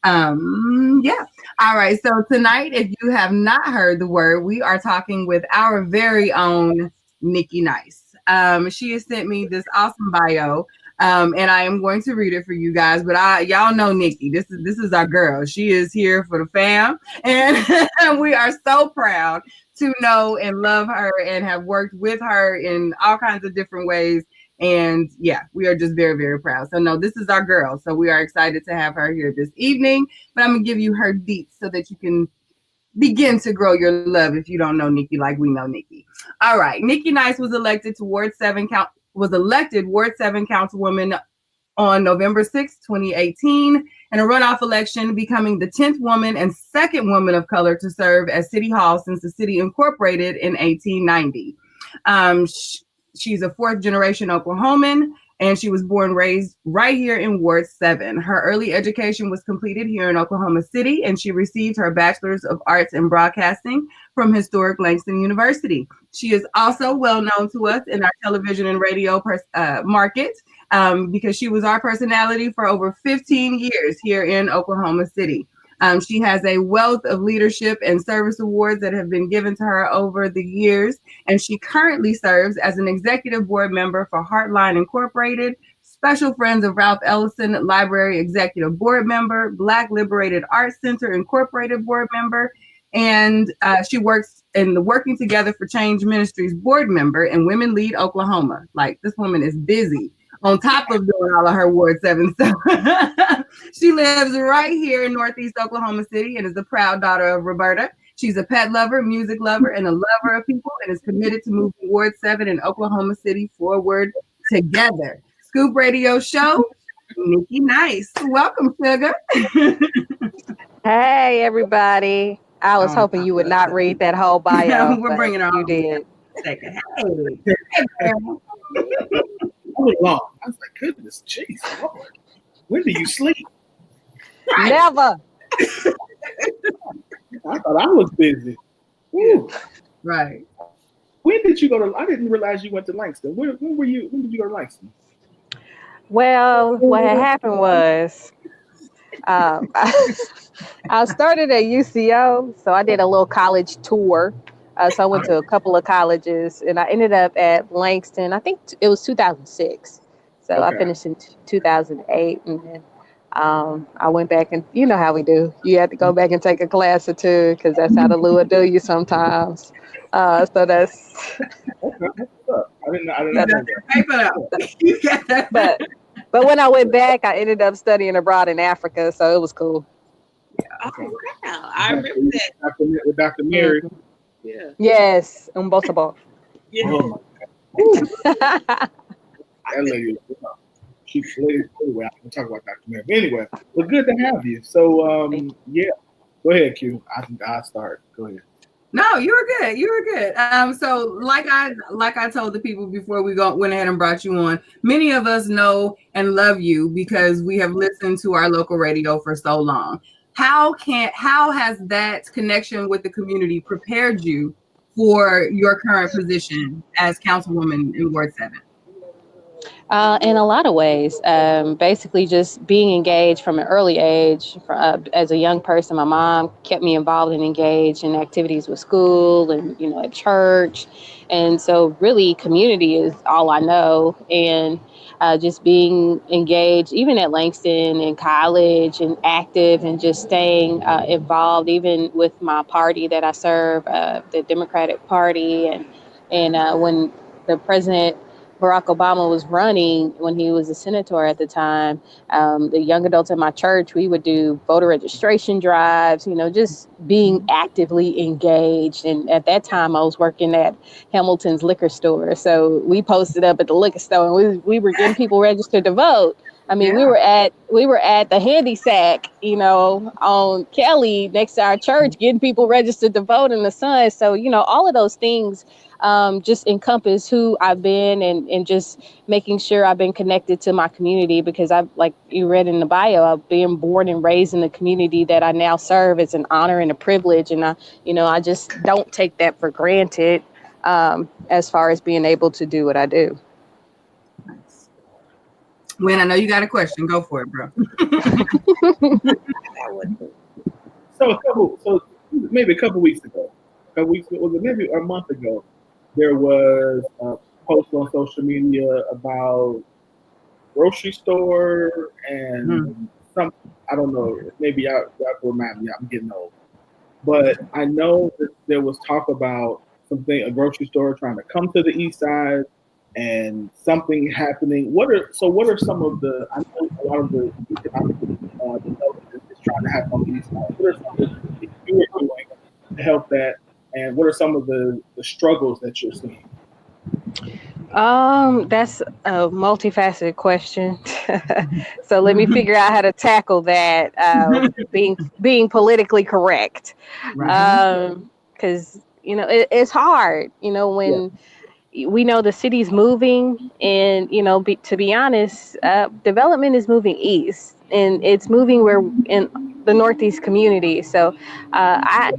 Yeah. All right. So tonight, if you have not heard the word, we are talking with our very own Nikki Nice. She has sent me this awesome bio. And I am going to read it for you guys, but y'all know Nikki. This is our girl. She is here for the fam. And we are so proud to know and love her and have worked with her in all kinds of different ways. And yeah, we are just very, very proud. So no, this is our girl. So we are excited to have her here this evening. But I'm gonna give you her deets so that you can begin to grow your love if you don't know Nikki like we know Nikki. All right, Nikki Nice was elected to Ward 7 Councilwoman on November 6, 2018, in a runoff election, becoming the 10th woman and second woman of color to serve as City Hall since the city incorporated in 1890. She's a fourth generation Oklahoman, and she was born and raised right here in Ward 7. Her early education was completed here in Oklahoma City, and she received her Bachelor's of Arts in Broadcasting from historic Langston University. She is also well known to us in our television and radio market because she was our personality for over 15 years here in Oklahoma City. She has a wealth of leadership and service awards that have been given to her over the years, and she currently serves as an executive board member for Heartline Incorporated, Special Friends of Ralph Ellison Library Executive Board Member, Black Liberated Arts Center Incorporated Board Member, and she works in the Working Together for Change Ministries board member and Women Lead Oklahoma. Like, this woman is busy on top of doing all of her Ward 7 stuff. She lives right here in Northeast Oklahoma City and is the proud daughter of Roberta. She's a pet lover, music lover, and a lover of people, and is committed to moving Ward 7 in Oklahoma City forward together. Scoop Radio Show, Nikki Nice. Welcome, sugar. Hey, everybody. I was hoping you would not read that whole bio. We're bringing her on. You did. Hey. I was long. I was like, goodness, jeez, Lord. When do you sleep? Never. I thought I was busy. Woo. Right. When did you go to? I didn't realize you went to Langston. When were you? When did you go to Langston? Well, what had happened was I started at UCO, so I did a little college tour. So I went to a couple of colleges, and I ended up at Langston. I think it was 2006. So I finished in 2008, and then I went back and you know how we do. You have to go back and take a class or two because that's how the Lord do you sometimes. So that's Okay, what's up? I did You not got know that that. paper out. You got that. but but when I went back, I ended up studying abroad in Africa, so it was cool. Okay. Oh wow, I remember that. With Dr. Mary. Mhm. Yeah, Yes, impossible. yeah. Oh my God. That lady, she anyway, I can talk about Dr. Mary. But anyway, but good to have you. So yeah. Go ahead, Q. I'll start. Go ahead. No, you were good. You were good. So like I told the people before we went ahead and brought you on, many of us know and love you because we have listened to our local radio for so long. How has that connection with the community prepared you for your current position as councilwoman in Ward 7? In a lot of ways, basically just being engaged from an early age. As a young person, my mom kept me involved and engaged in activities with school and at church, and so really community is all I know. And just being engaged, even at Langston in college, and active and just staying involved, even with my party that I serve, the Democratic Party, and when the president Barack Obama was running when he was a senator at the time, the young adults in my church, we would do voter registration drives, just being actively engaged. And at that time, I was working at Hamilton's liquor store. So we posted up at the liquor store and we were getting people registered to vote. I mean, we were at the Handy Sack, on Kelly next to our church, getting people registered to vote in the sun. So, all of those things just encompass who I've been, and just making sure I've been connected to my community, because I've, like you read in the bio, I've been born and raised in the community that I now serve. It's an honor and a privilege. And I just don't take that for granted, as far as being able to do what I do. Nice. When I know you got a question, go for it, bro. So maybe a couple weeks ago, was it maybe a month ago? There was a post on social media about grocery store and some. I don't know. Maybe y'all can remind me. I'm getting old, but I know that there was talk about a grocery store trying to come to the east side and something happening. What are some of the? I know a lot of the economic development is trying to happen on the east side. What are some of the things you are doing to help that, and what are some of the struggles that you're seeing? That's a multifaceted question. So let me figure out how to tackle that, being politically correct. Right. Because it's hard, Yeah. when we know the city's moving, and to be honest, development is moving east, and it's moving where in the Northeast community. So I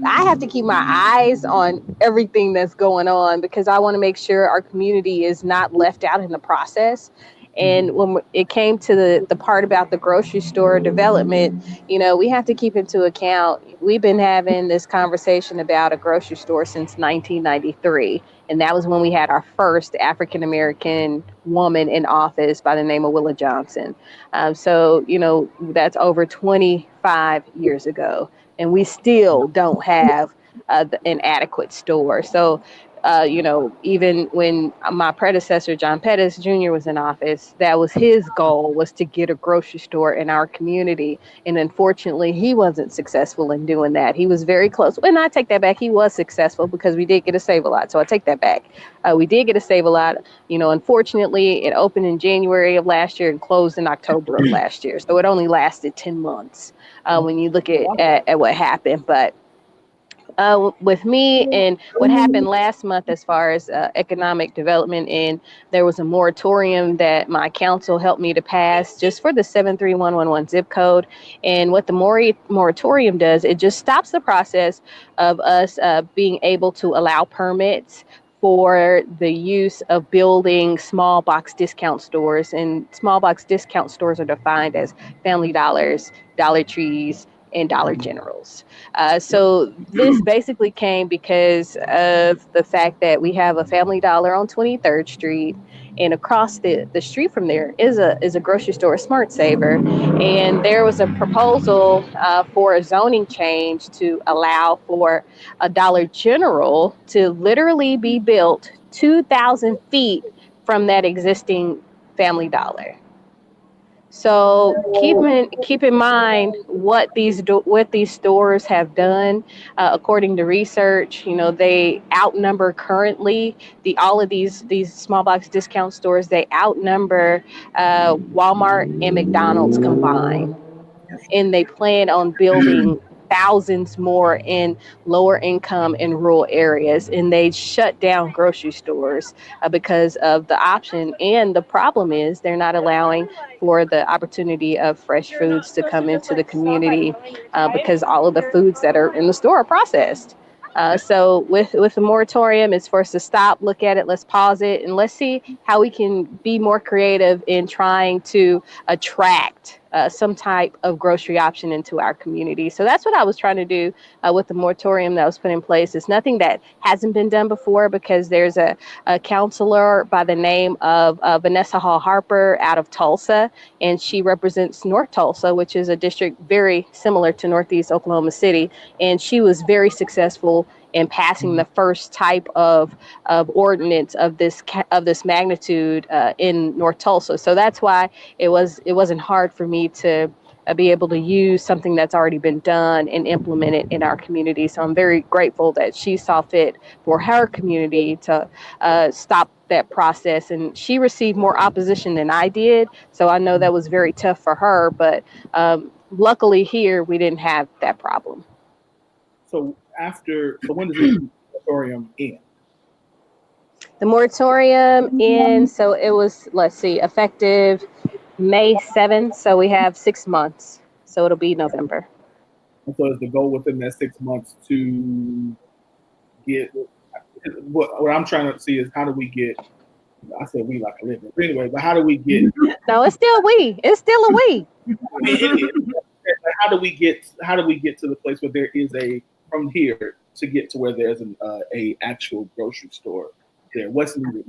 have to keep my eyes on everything that's going on, because I want to make sure our community is not left out in the process. And when it came to the part about the grocery store development, we have to keep into account, we've been having this conversation about a grocery store since 1993. And that was when we had our first African American woman in office by the name of Willa Johnson. So, that's over 25 years ago. And we still don't have an adequate store. So, even when my predecessor, John Pettis Jr., was in office, that was his goal, was to get a grocery store in our community. And unfortunately, he wasn't successful in doing that. He was very close. And I take that back. He was successful, because we did get a Save-A-Lot. So I take that back. We did get a Save-A-Lot. Unfortunately, it opened in January of last year and closed in October of last year. So it only lasted 10 months when you look at what happened. But with me and what happened last month as far as economic development, and there was a moratorium that my council helped me to pass just for the 73111 zip code. And what the moratorium does, it just stops the process of us being able to allow permits for the use of building small box discount stores. And small box discount stores are defined as Family Dollars, Dollar Trees, and Dollar Generals. So this basically came because of the fact that we have a Family Dollar on 23rd Street, And across the street from there is a grocery store, a Smart Saver. And there was a proposal for a zoning change to allow for a Dollar General to literally be built 2,000 feet from that existing Family Dollar. So keep in mind what these stores have done. According to research, they outnumber currently all of these small box discount stores. They outnumber Walmart and McDonald's combined, and they plan on building thousands more in lower income and rural areas, and they shut down grocery stores because of the option. And the problem is they're not allowing for the opportunity of fresh foods to come into the community because all of the foods that are in the store are processed. So with the moratorium, it's for us to stop, look at it, let's pause it, and let's see how we can be more creative in trying to attract some type of grocery option into our community. So that's what I was trying to do with the moratorium that was put in place. It's nothing that hasn't been done before, because there's a counselor by the name of Vanessa Hall Harper out of Tulsa, and she represents North Tulsa, which is a district very similar to Northeast Oklahoma City. And she was very successful in passing the first type of ordinance of this magnitude in North Tulsa. So that's why it wasn't hard for me to be able to use something that's already been done and implement it in our community. So I'm very grateful that she saw fit for her community to stop that process. And she received more opposition than I did, so I know that was very tough for her. But luckily here we didn't have that problem. So when does the moratorium end? The moratorium ends, so it was, effective May 7th. So we have 6 months. So it'll be November. And so is the goal within that 6 months to get, what I'm trying to see is how do we get, I said we like a living. But anyway, but how do we get? No, it's still we. It's still a we. I mean, it is. How do we get to the place where there is from here to get to where there's a actual grocery store there? What's needed?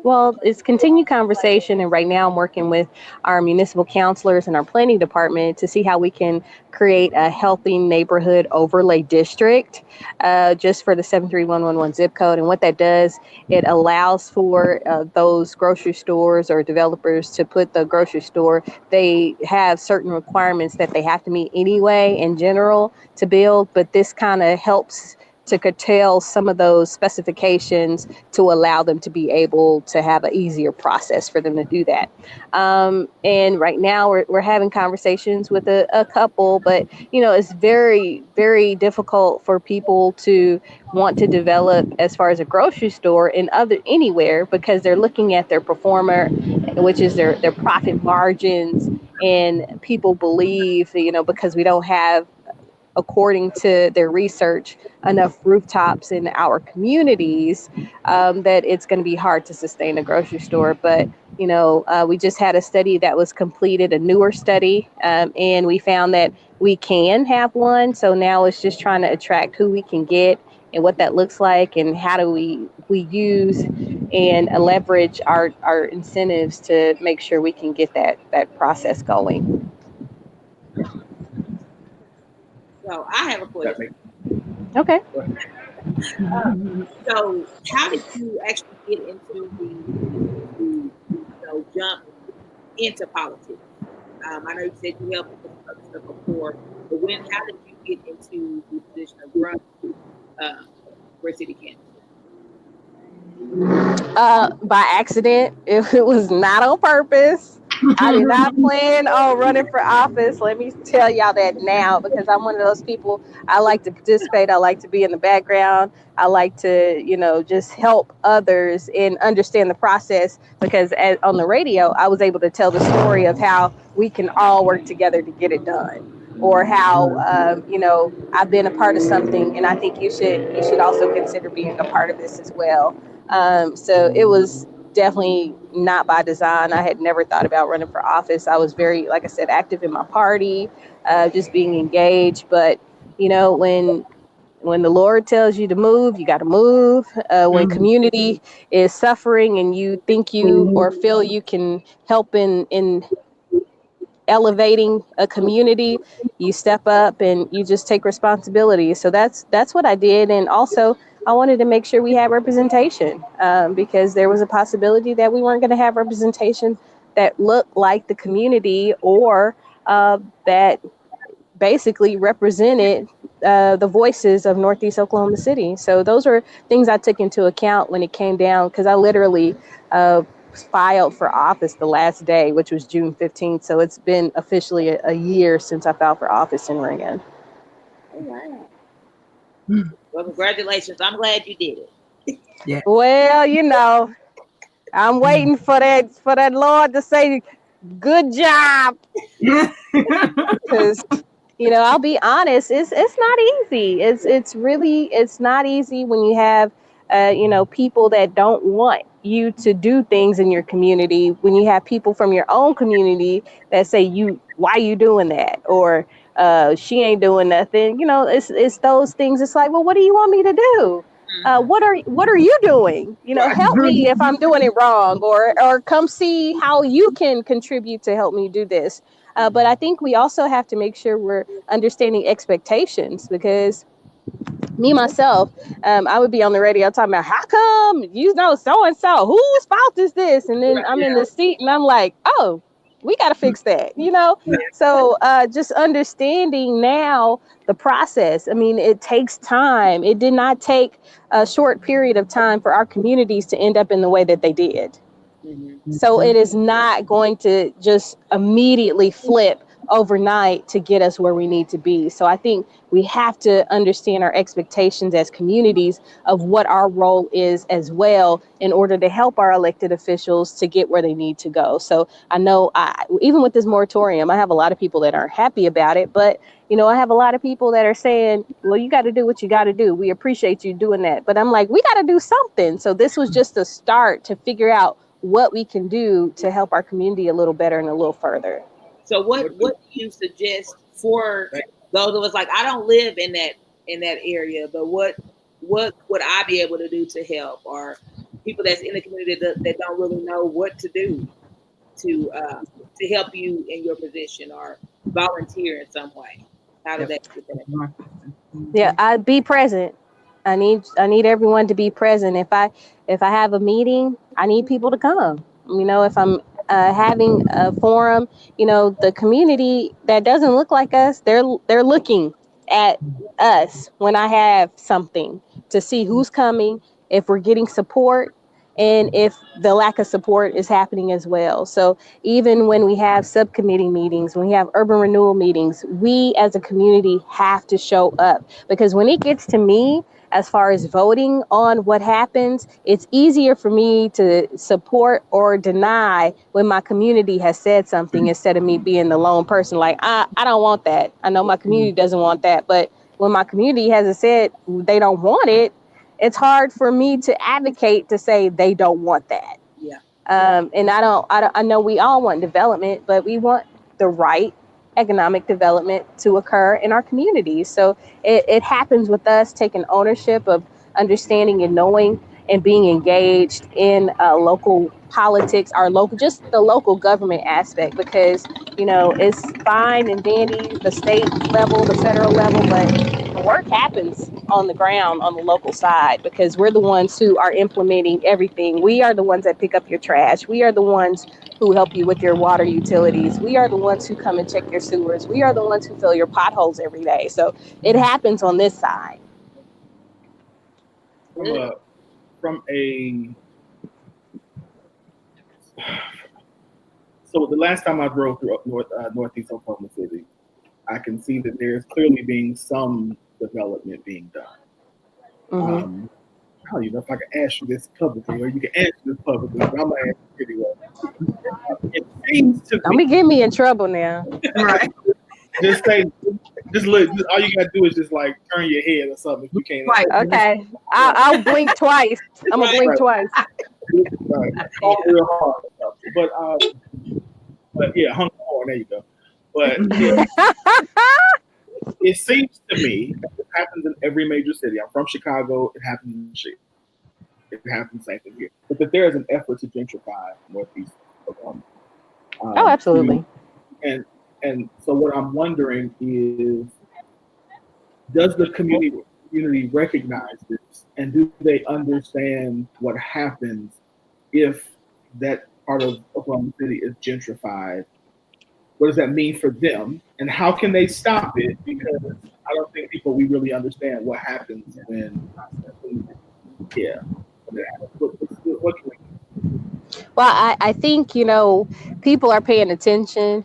Well, it's continued conversation, and right now I'm working with our municipal counselors and our planning department to see how we can create a healthy neighborhood overlay district just for the 73111 zip code. And what that does, it allows for those grocery stores or developers to put the grocery store. They have certain requirements that they have to meet anyway in general to build, but this kind of helps to curtail some of those specifications to allow them to be able to have an easier process for them to do that. And right now we're having conversations with a couple, but it's very, very difficult for people to want to develop as far as a grocery store anywhere, because they're looking at their performer, which is their profit margins. And people believe, because we don't have, according to their research, enough rooftops in our communities, that it's going to be hard to sustain a grocery store. But, we just had a study that was completed, a newer study, and we found that we can have one. So now it's just trying to attract who we can get and what that looks like, and how do we use and leverage our incentives to make sure we can get that process going. So I have a question. Okay. So how did you actually get into the jump into politics? I know you said you helped with other stuff before, but how did you get into the position of running for city council? By accident. It was not on purpose. I did not plan on running for office. Let me tell y'all that now, because I'm one of those people. I like to participate. I like to be in the background. I like to, just help others and understand the process, because on the radio, I was able to tell the story of how we can all work together to get it done, or how, I've been a part of something, and I think you should also consider being a part of this as well. So it was definitely not by design. I had never thought about running for office. I was very, like I said, active in my party, just being engaged. But, when when the Lord tells you to move, you got to move. When community is suffering and you think you or feel you can help in elevating a community, you step up and you just take responsibility. So that's what I did. And also I wanted to make sure we had representation, because there was a possibility that we weren't going to have representation that looked like the community, or that basically represented the voices of Northeast Oklahoma City. So those are things I took into account when it came down, because I literally filed for office the last day, which was June 15th. So it's been officially a year since I filed for office and ran. Oh, wow. Well, congratulations. I'm glad you did it. Yeah. Well, I'm waiting for that Lord to say, good job. Because I'll be honest, it's not easy. It's not easy when you have people that don't want you to do things in your community, when you have people from your own community that say, why you doing that, or she ain't doing nothing. It's those things. It's like, well, what do you want me to do? What are you doing? Help me if I'm doing it wrong, or come see how you can contribute to help me do this. But I think we also have to make sure we're understanding expectations, because me, myself, I would be on the radio talking about, how come so-and-so, whose fault is this? And then I'm in the seat and I'm like, oh, we got to fix that, So just understanding now the process. I mean, it takes time. It did not take a short period of time for our communities to end up in the way that they did. So it is not going to just immediately flip overnight to get us where we need to be. So I think we have to understand our expectations as communities of what our role is as well, in order to help our elected officials to get where they need to go. So I know even with this moratorium, I have a lot of people that aren't happy about it, but I have a lot of people that are saying, well, you got to do what you got to do. We appreciate you doing that. But I'm like, we got to do something. So this was just a start to figure out what we can do to help our community a little better and a little further. So what do you suggest for those of us, like, I don't live in that area, but what would I be able to do to help, or people that's in the community that don't really know what to do to help you in your position, or volunteer in some way? How do they get that? Yeah, I'd be present. I need everyone to be present. If I have a meeting, I need people to come. If I'm having a forum, the community that doesn't look like us, they're looking at us when I have something, to see who's coming, if we're getting support, and if the lack of support is happening as well. So even when we have subcommittee meetings, when we have urban renewal meetings, we as a community have to show up, because when it gets to me, as far as voting on what happens, it's easier for me to support or deny when my community has said something, instead of me being the lone person like, I don't want that. I know my community doesn't want that. But when my community hasn't said they don't want it, it's hard for me to advocate to say they don't want that. Yeah. And I know we all want development, but we want the right economic development to occur in our communities. So it happens with us taking ownership of understanding and knowing and being engaged in local politics, just the local government aspect, because, it's fine and dandy, the state level, the federal level, but the work happens on the ground, on the local side, because we're the ones who are implementing everything. We are the ones that pick up your trash. We are the ones who help you with your water utilities. We are the ones who come and check your sewers. We are the ones who fill your potholes every day. So it happens on this side. So the last time I drove through Northeast Oklahoma City, I can see that there's clearly being some development being done. I don't even know if I can ask you this publicly, or you can answer this publicly, but I'm gonna ask you anyway. It seems to Don't be getting me in trouble now. Right. Just look. All you gotta do is just like turn your head or something if you can't. Right. Okay. I'll blink twice. I'm gonna blink twice. Right. Real hard. But yeah, hung on. There you go. But yeah, it seems to me happens in every major city. I'm from Chicago. It happens in Chicago. It happens same thing here. But that there is an effort to gentrify Northeast Oklahoma. Oh, absolutely. And so what I'm wondering is, does the community recognize this, and do they understand what happens if that part of Oklahoma City is gentrified? What does that mean for them, and how can they stop it? Because I don't think we really understand what happens when yeah. What can we do? Well, I think, people are paying attention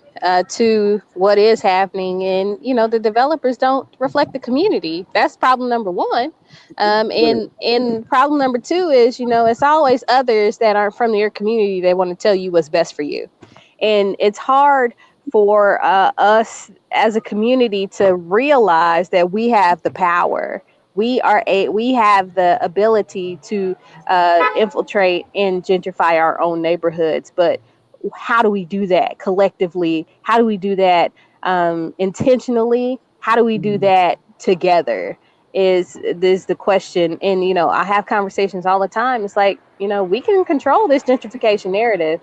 to what is happening, and, the developers don't reflect the community. That's problem number one. And problem number two is, it's always others that aren't from your community that want to tell you what's best for you. And it's hard for us as a community to realize that we have the power. We have the ability to infiltrate and gentrify our own neighborhoods. But how do we do that collectively? How do we do that intentionally? How do we do that together? Is the question. And, I have conversations all the time. It's like, we can control this gentrification narrative.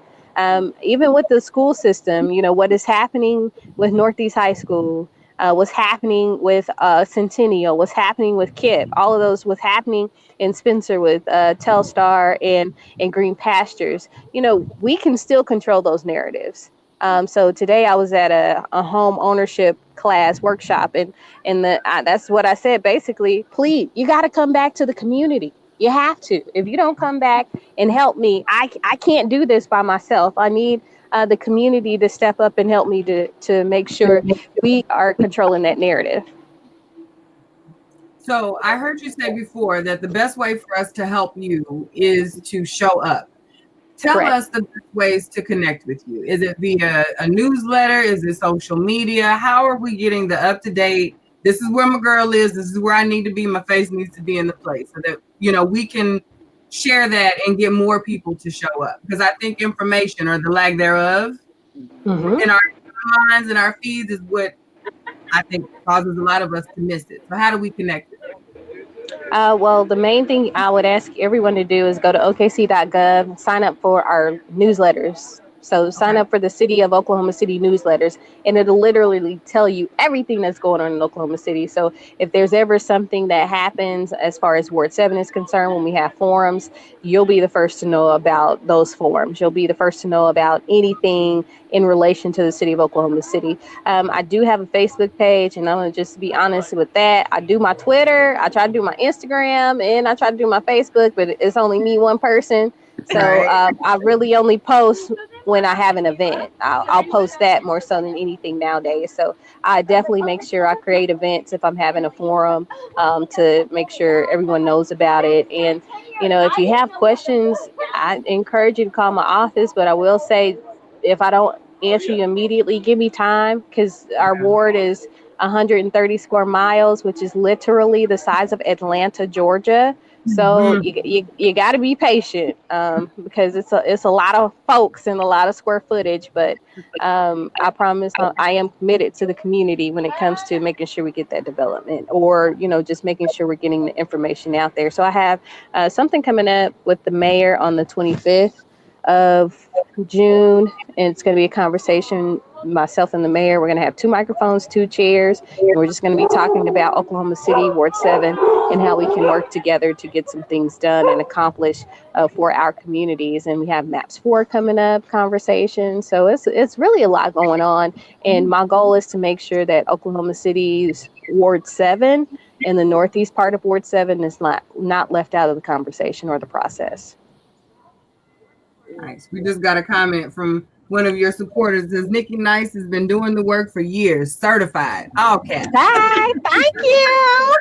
Even with the school system, what is happening with Northeast High School, what's happening with Centennial, what's happening with KIPP, all of those, what's happening in Spencer with Telstar and Green Pastures, we can still control those narratives. So today I was at a home ownership class workshop, and that's what I said. Basically, please, you got to come back to the community. You have to. If you don't come back and help me, I can't do this by myself. I need the community to step up and help me to make sure we are controlling that narrative. So I heard you say before that the best way for us to help you is to show up. Tell Correct. us the best ways to connect with you. Is it via a newsletter? Is it social media? How are we getting the up-to-date, this is where my girl is, this is where I need to be, my face needs to be in the place, so that, we can share that and get more people to show up? Because I think information, or the lack thereof, in our minds and our feeds is what I think causes a lot of us to miss it. So how do we connect with it? Well, the main thing I would ask everyone to do is go to okc.gov, sign up for our newsletters. So sign up for the City of Oklahoma City newsletters, and it'll literally tell you everything that's going on in Oklahoma City. So if there's ever something that happens as far as Ward 7 is concerned, when we have forums, you'll be the first to know about those forums. You'll be the first to know about anything in relation to the City of Oklahoma City. I do have a Facebook page, and I'm going to just be honest with that. I do my Twitter, I try to do my Instagram, and I try to do my Facebook, but it's only me, one person. So I really only post when I have an event. I'll post that more so than anything nowadays. So I definitely make sure I create events if I'm having a forum to make sure everyone knows about it. And, if you have questions, I encourage you to call my office. But I will say, if I don't answer you immediately, give me time, because our ward is 130 square miles, which is literally the size of Atlanta, Georgia. So you got to be patient because it's a lot of folks and a lot of square footage. But I promise I am committed to the community when it comes to making sure we get that development, or just making sure we're getting the information out there. So I have something coming up with the mayor on the 25th of June, and it's going to be a conversation, myself and the mayor. We're going to have 2 microphones, 2 chairs, and we're just going to be talking about Oklahoma City, Ward 7, and how we can work together to get some things done and accomplish for our communities. And we have Maps 4 coming up, conversation. So it's really a lot going on, and my goal is to make sure that Oklahoma City's Ward 7 and the northeast part of Ward 7 is not left out of the conversation or the process. Nice. We just got a comment from one of your supporters. Says Nikki Nice has been doing the work for years, certified. All caps. Hi, thank you.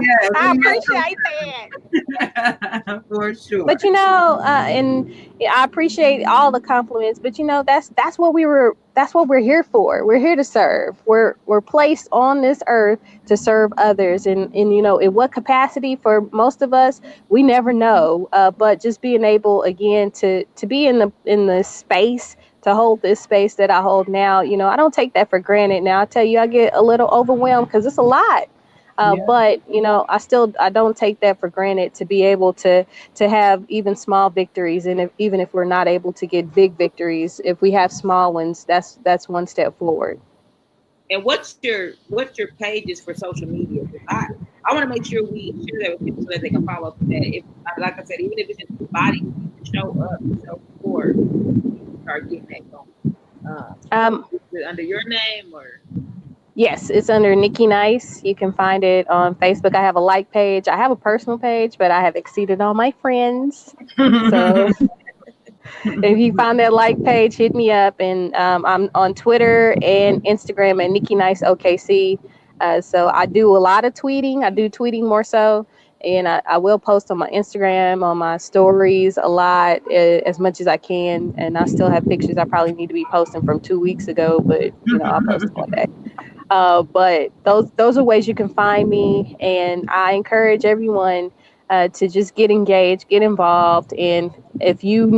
Yes, I appreciate that. for sure. But and I appreciate all the compliments. But that's what we're here for. We're here to serve. We're placed on this earth to serve others, and in what capacity for most of us, we never know. But just being able again to be in the space, to hold this space that I hold now, I don't take that for granted. Now I tell you, I get a little overwhelmed because it's a lot. But I don't take that for granted, to be able to have even small victories, and even if we're not able to get big victories, if we have small ones, that's one step forward. And what's your pages for social media? I want to make sure we share that with people so that they can follow that. If, like I said, even if it's just the body, to show up, show support, start getting that going. Is it under your name or? Yes, it's under Nikki Nice. You can find it on Facebook. I have a like page. I have a personal page, but I have exceeded all my friends. So if you find that like page, hit me up. And I'm on Twitter and Instagram at Nikki Nice OKC. So I do a lot of tweeting. I do tweeting more so. And I will post on my Instagram, on my stories a lot, as much as I can. And I still have pictures I probably need to be posting from 2 weeks ago, but I'll post them one day. But those are ways you can find me, and I encourage everyone to just get engaged, get involved, and if you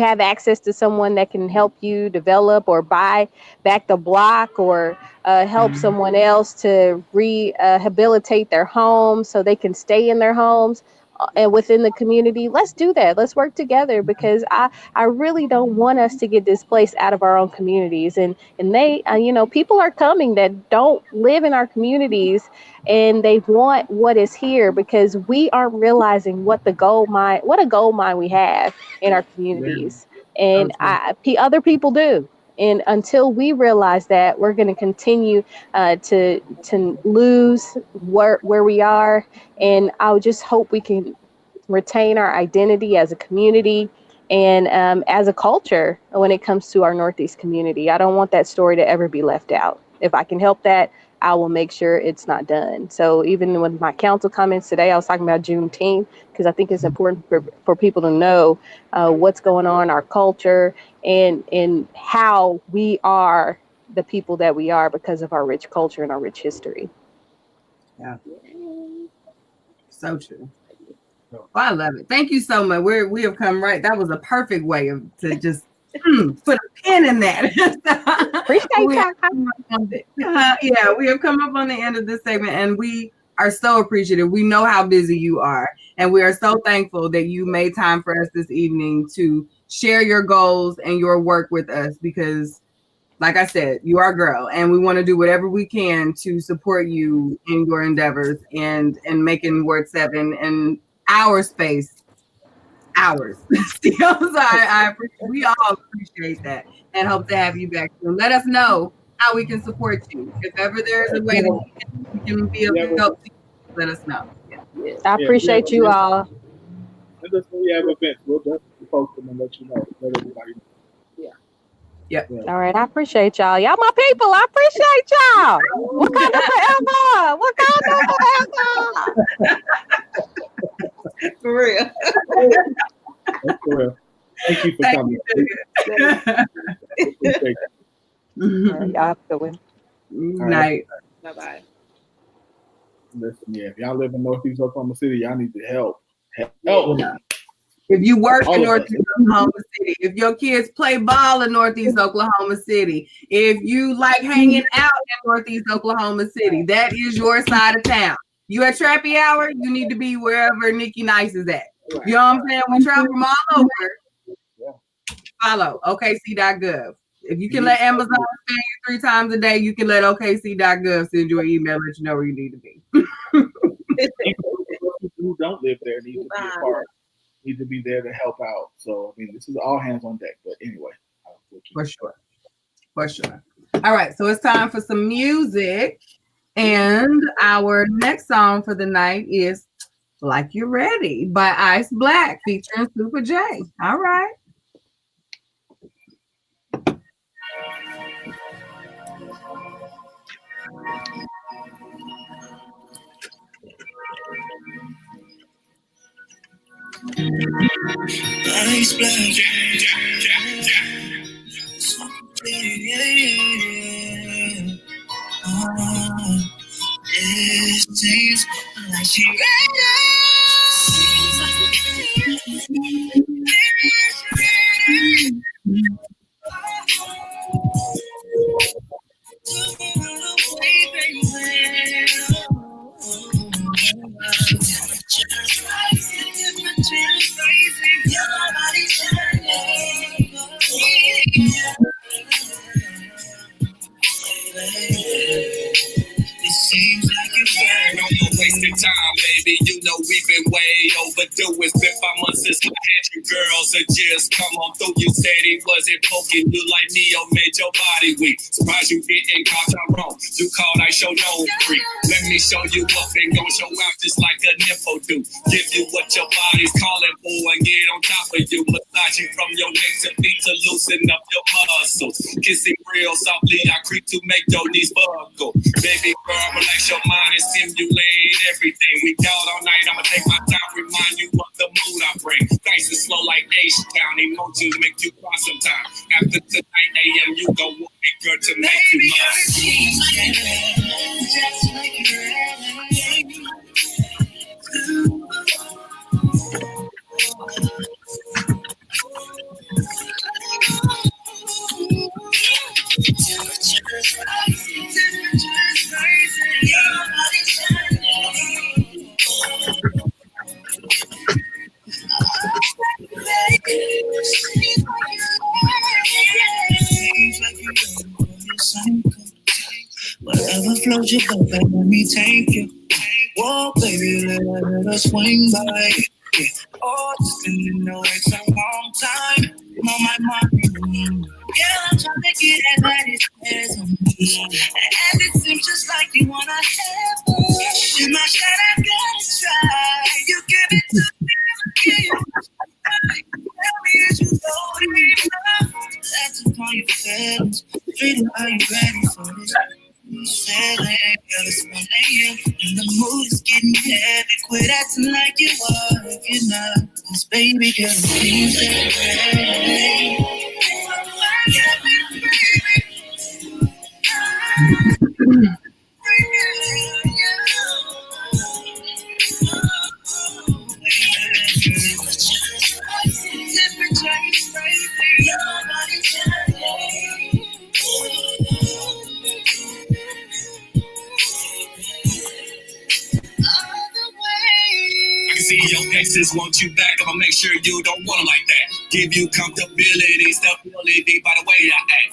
have access to someone that can help you develop or buy back the block, or help someone else to rehabilitate their homes so they can stay in their homes and within the community, let's do that. Let's work together, because I really don't want us to get displaced out of our own communities. And they, people are coming that don't live in our communities, and they want what is here, because we aren't realizing what a gold mine we have in our communities. And other people do. And until we realize that, we're going to continue to lose where we are. And I would just hope we can retain our identity as a community and as a culture when it comes to our Northeast community. I don't want that story to ever be left out. If I can help that, I will make sure it's not done. So even with my council comments today, I was talking about Juneteenth, because I think it's important for people to know what's going on in our culture, and how we are the people that we are because of our rich culture and our rich history. Yeah. So true. Oh, I love it. Thank you so much. We have come right. That was a perfect way to just put a pin in that. Appreciate yeah, we have come up on the end of this segment, and we are so appreciative. We know how busy you are, and we are so thankful that you made time for us this evening to share your goals and your work with us, because like I said, you are a girl, and we want to do whatever we can to support you in your endeavors and making Ward 7 and our space ours. So we all appreciate that and hope to have you back soon. Let us know how we can support you. If ever there's a way that we can be of help to you, let us know. Yeah. I appreciate you all. And just when we have events, we'll definitely post them and let you know. Let everybody know. Yep. Yeah. All right. I appreciate y'all. Y'all my people. I appreciate y'all. Wakanda forever. Wakanda forever. For real. That's for real. Thank you for coming. Y'all have a good one. Night. Bye-bye. Listen, yeah, if y'all live in Northeast Oklahoma City, y'all need to help. Help. Yeah. If you work in Northeast Oklahoma City, if your kids play ball in Northeast Oklahoma City, if you like hanging out in Northeast Oklahoma City, that is your side of town. You at Trappy Hour, you need to be wherever Nikki Nice is at. You know what I'm saying? We travel from all over. Follow okc.gov. If you can let Amazon send you 3 times a day, you can let okc.gov send you an email, let you know where you need to be. People who don't live there need to be a part. Need to be there to help out. So, I mean, this is all hands on deck. But anyway. For sure. All right. So it's time for some music. And our next song for the night is Like You're Ready by Ice Black featuring Super J. All right. Ice Black. It seems like she It seems like you're no more wasting time, baby. You know we've been way overdue. It's been 5 months since I had you girls. So just come on through. You said he wasn't poking you like Neo made your body weak. Surprised you didn't call time wrong. You called, I show no free. Let me show you up and gon' show out just like a nympho do. Give you what your body's calling for and get on top of you. Massage you from your neck to feet to loosen up your muscles. Kissing real softly, I creep to make your knees buckle. Baby girl, relax your mind and stimulate everything. We got all night, I'ma take my time, remind you of the mood I bring. Nice and slow like H-Town, emotions make you cry sometime. After tonight, AM, you gon' want me, girl, to make you mine. Just like whatever floats your boat, let me take you. Whoa, baby, let us swing by. Yeah. Oh, just been in the way so long time. I'm on my mind. Yeah, I'm trying to get that body stares on me. And it seems just like you wanna have me. In my shot, I gotta try. You give it to me, give you tell me as you go deep enough. That's upon your feelings. Really, are you ready for this? Sailing, girl, it's 1 a.m. and the mood is getting heavy. Quit acting like you are if you're not. 'Cause baby, girl, it seems that way. See your exes want you back, I'ma make sure you don't want them like that. Give you comfortability, stability by the way I act.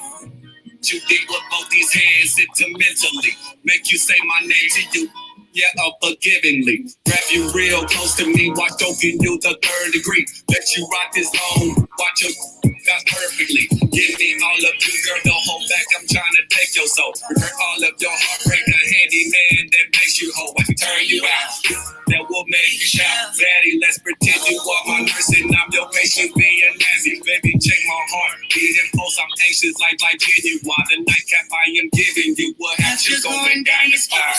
You dig with both these hands sentimentally. Make you say my name to you, yeah, unforgivingly. Grab you real close to me, watch stroking you the 3rd degree. Let you rock this long, watch your got perfectly. Give me all of you, girl, don't hold back, I'm trying to take your soul. Hurt all of your heartbreak, a handyman that makes you whole. I can turn you out. That will make you shout, daddy. Let's pretend you are my nurse and I'm your patient, being nasty. Baby, check my heart, beating pulse. I'm anxious like you are. The nightcap I am giving you will have you going down the spire.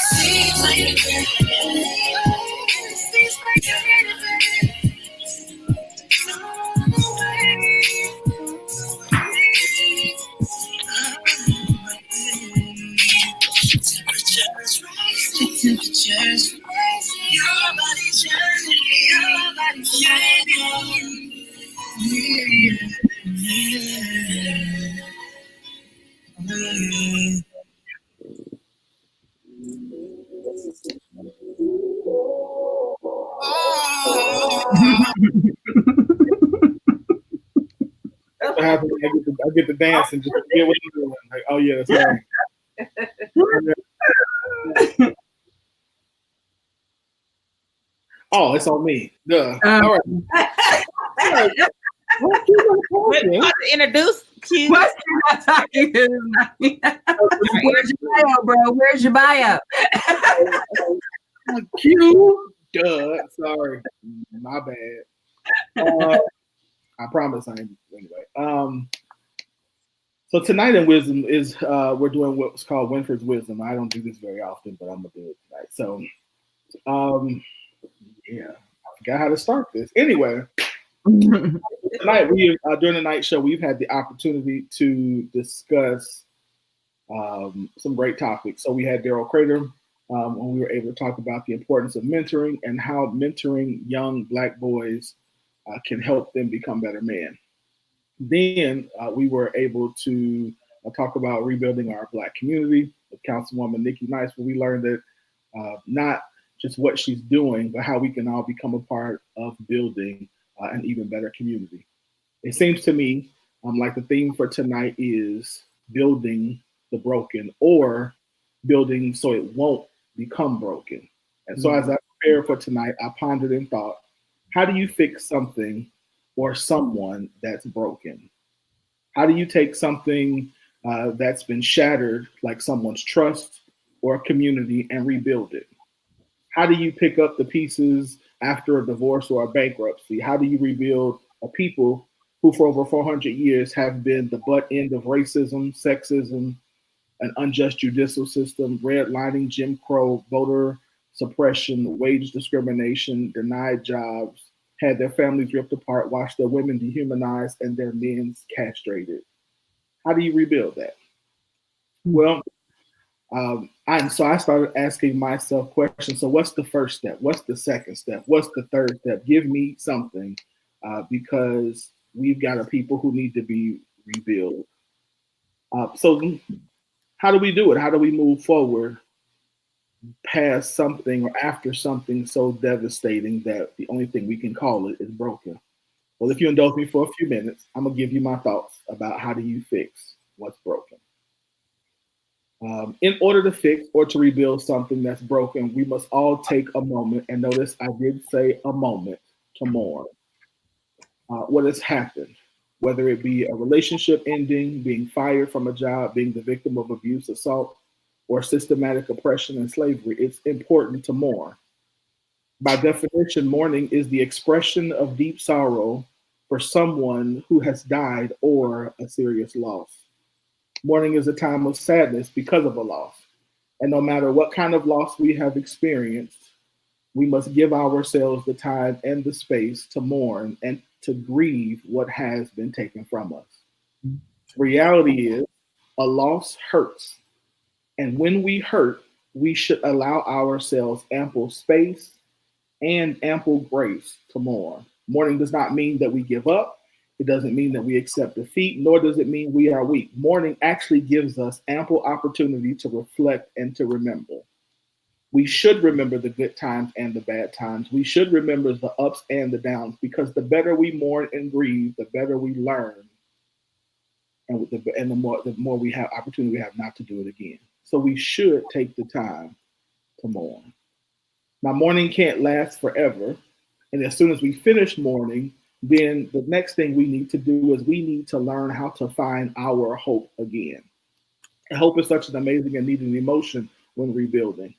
Temperatures, your body's shining, your body's shining. That's what happens when I get to dance and just forget what I'm doing. Like, oh yeah, that's right. Oh, it's on me. Duh. All right. What you to introduce Q. What's not talking to me? Where's your bio, bro? Where's your bio? Q. Duh. Sorry. My bad. I promise I ain't anyway. So tonight in Wisdom is we're doing what's called Winford's Wisdom. I don't do this very often, but I'm gonna do it tonight. So yeah, I forgot how to start this. Anyway, tonight we during the night show we've had the opportunity to discuss some great topics. So we had Daryl Crater when we were able to talk about the importance of mentoring and how mentoring young Black boys can help them become better men. Then we were able to talk about rebuilding our Black community with Councilwoman Nikki Nice, where we learned that not just what she's doing, but how we can all become a part of building an even better community. It seems to me like the theme for tonight is building the broken or building so it won't become broken. And so as I prepared for tonight, I pondered and thought, how do you fix something or someone that's broken? How do you take something that's been shattered, like someone's trust or a community, and rebuild it? How do you pick up the pieces after a divorce or a bankruptcy? How do you rebuild a people who for over 400 years have been the butt end of racism, sexism, an unjust judicial system, redlining, Jim Crow, voter suppression, wage discrimination, denied jobs, had their families ripped apart, watched their women dehumanized, and their men castrated? How do you rebuild that? Well, so I started asking myself questions. So what's the first step? What's the second step? What's the third step? Give me something, because we've got a people who need to be rebuilt. So how do we do it? How do we move forward past something or after something so devastating that the only thing we can call it is broken? Well, if you indulge me for a few minutes, I'm gonna give you my thoughts about how do you fix what's broken. In order to fix or to rebuild something that's broken, we must all take a moment, and notice I did say a moment, to mourn what has happened, whether it be a relationship ending, being fired from a job, being the victim of abuse, assault, or systematic oppression and slavery. It's important to mourn. By definition, mourning is the expression of deep sorrow for someone who has died or a serious loss. Mourning is a time of sadness because of a loss. And no matter what kind of loss we have experienced, we must give ourselves the time and the space to mourn and to grieve what has been taken from us. Reality is, a loss hurts. And when we hurt, we should allow ourselves ample space and ample grace to mourn. Mourning does not mean that we give up. It doesn't mean that we accept defeat, nor does it mean we are weak. Mourning actually gives us ample opportunity to reflect and to remember. We should remember the good times and the bad times. We should remember the ups and the downs, because the better we mourn and grieve, the better we learn, and the more we have opportunity we have not to do it again. So we should take the time to mourn. Now, mourning can't last forever. And as soon as we finish mourning, then the next thing we need to do is we need to learn how to find our hope again. And hope is such an amazing and needed emotion when rebuilding.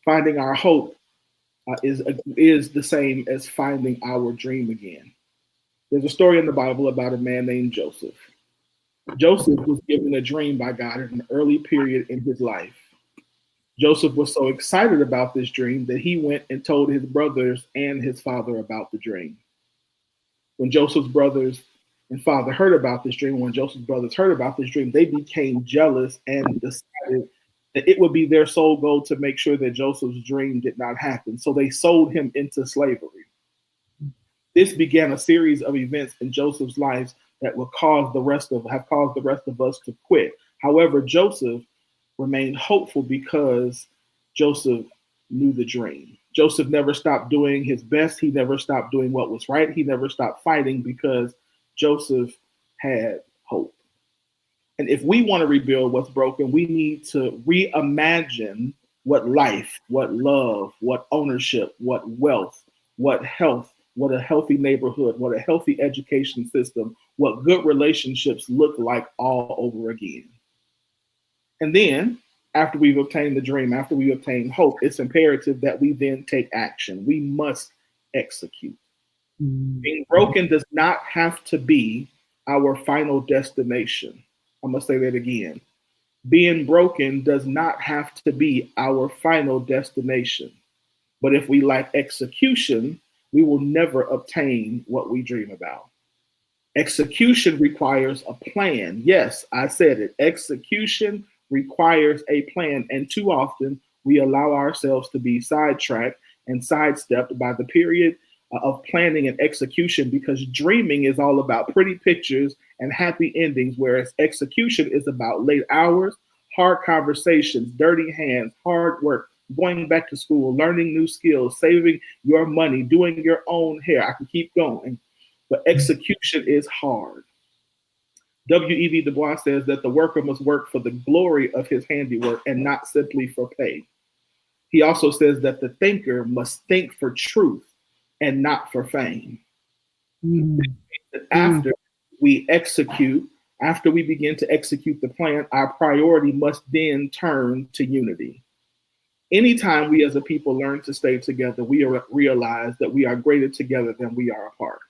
Finding our hope is the same as finding our dream again. There's a story in the Bible about a man named Joseph. Joseph was given a dream by God at an early period in his life. Joseph was so excited about this dream that he went and told his brothers and his father about the dream. When Joseph's brothers and father heard about this dream, they became jealous and decided that it would be their sole goal to make sure that Joseph's dream did not happen. So they sold him into slavery. This began a series of events in Joseph's life that would have caused the rest of us to quit. However, Joseph remained hopeful because Joseph knew the dream. Joseph never stopped doing his best. He never stopped doing what was right. He never stopped fighting because Joseph had hope. And if we want to rebuild what's broken, we need to reimagine what life, what love, what ownership, what wealth, what health, what a healthy neighborhood, what a healthy education system, what good relationships look like all over again. And then, after we've obtained the dream, after we obtain hope, it's imperative that we then take action. We must execute. Being broken does not have to be our final destination. I'm going to say that again. Being broken does not have to be our final destination. But if we lack execution, we will never obtain what we dream about. Execution requires a plan. Yes, I said it. Execution requires a plan. And too often we allow ourselves to be sidetracked and sidestepped by the period of planning and execution, because dreaming is all about pretty pictures and happy endings, whereas execution is about late hours, hard conversations, dirty hands, hard work, going back to school, learning new skills, saving your money, doing your own hair. I can keep going, but execution is hard. W.E.B. Du Bois says that the worker must work for the glory of his handiwork and not simply for pay. He also says that the thinker must think for truth and not for fame. After we execute, after we begin to execute the plan, our priority must then turn to unity. Anytime we as a people learn to stay together, we realize that we are greater together than we are apart.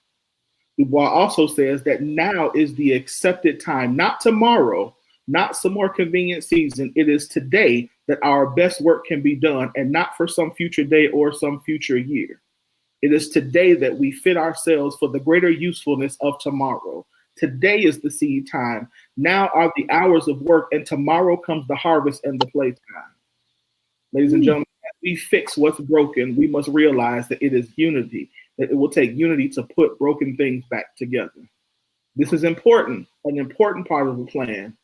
Du Bois also says that now is the accepted time, not tomorrow, not some more convenient season. It is today that our best work can be done, and not for some future day or some future year. It is today that we fit ourselves for the greater usefulness of tomorrow. Today is the seed time. Now are the hours of work, and tomorrow comes the harvest and the playtime. Ladies and gentlemen, as we fix what's broken, we must realize that it is unity, that it will take unity to put broken things back together. This is important, an important part of the plan.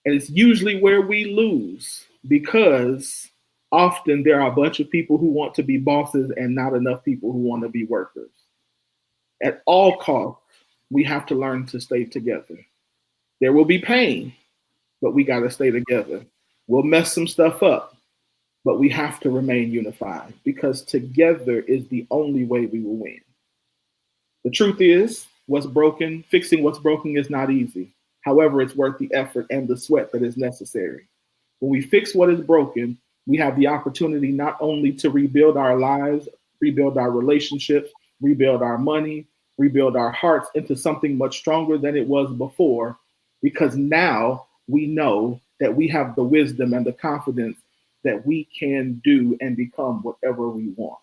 And it's usually where we lose, because often there are a bunch of people who want to be bosses and not enough people who want to be workers. At all costs, we have to learn to stay together. There will be pain, but we got to stay together. We'll mess some stuff up, but we have to remain unified, because together is the only way we will win. The truth is, fixing what's broken is not easy. However, it's worth the effort and the sweat that is necessary. When we fix what is broken, we have the opportunity not only to rebuild our lives, rebuild our relationships, rebuild our money, rebuild our hearts into something much stronger than it was before, because now we know that we have the wisdom and the confidence that we can do and become whatever we want.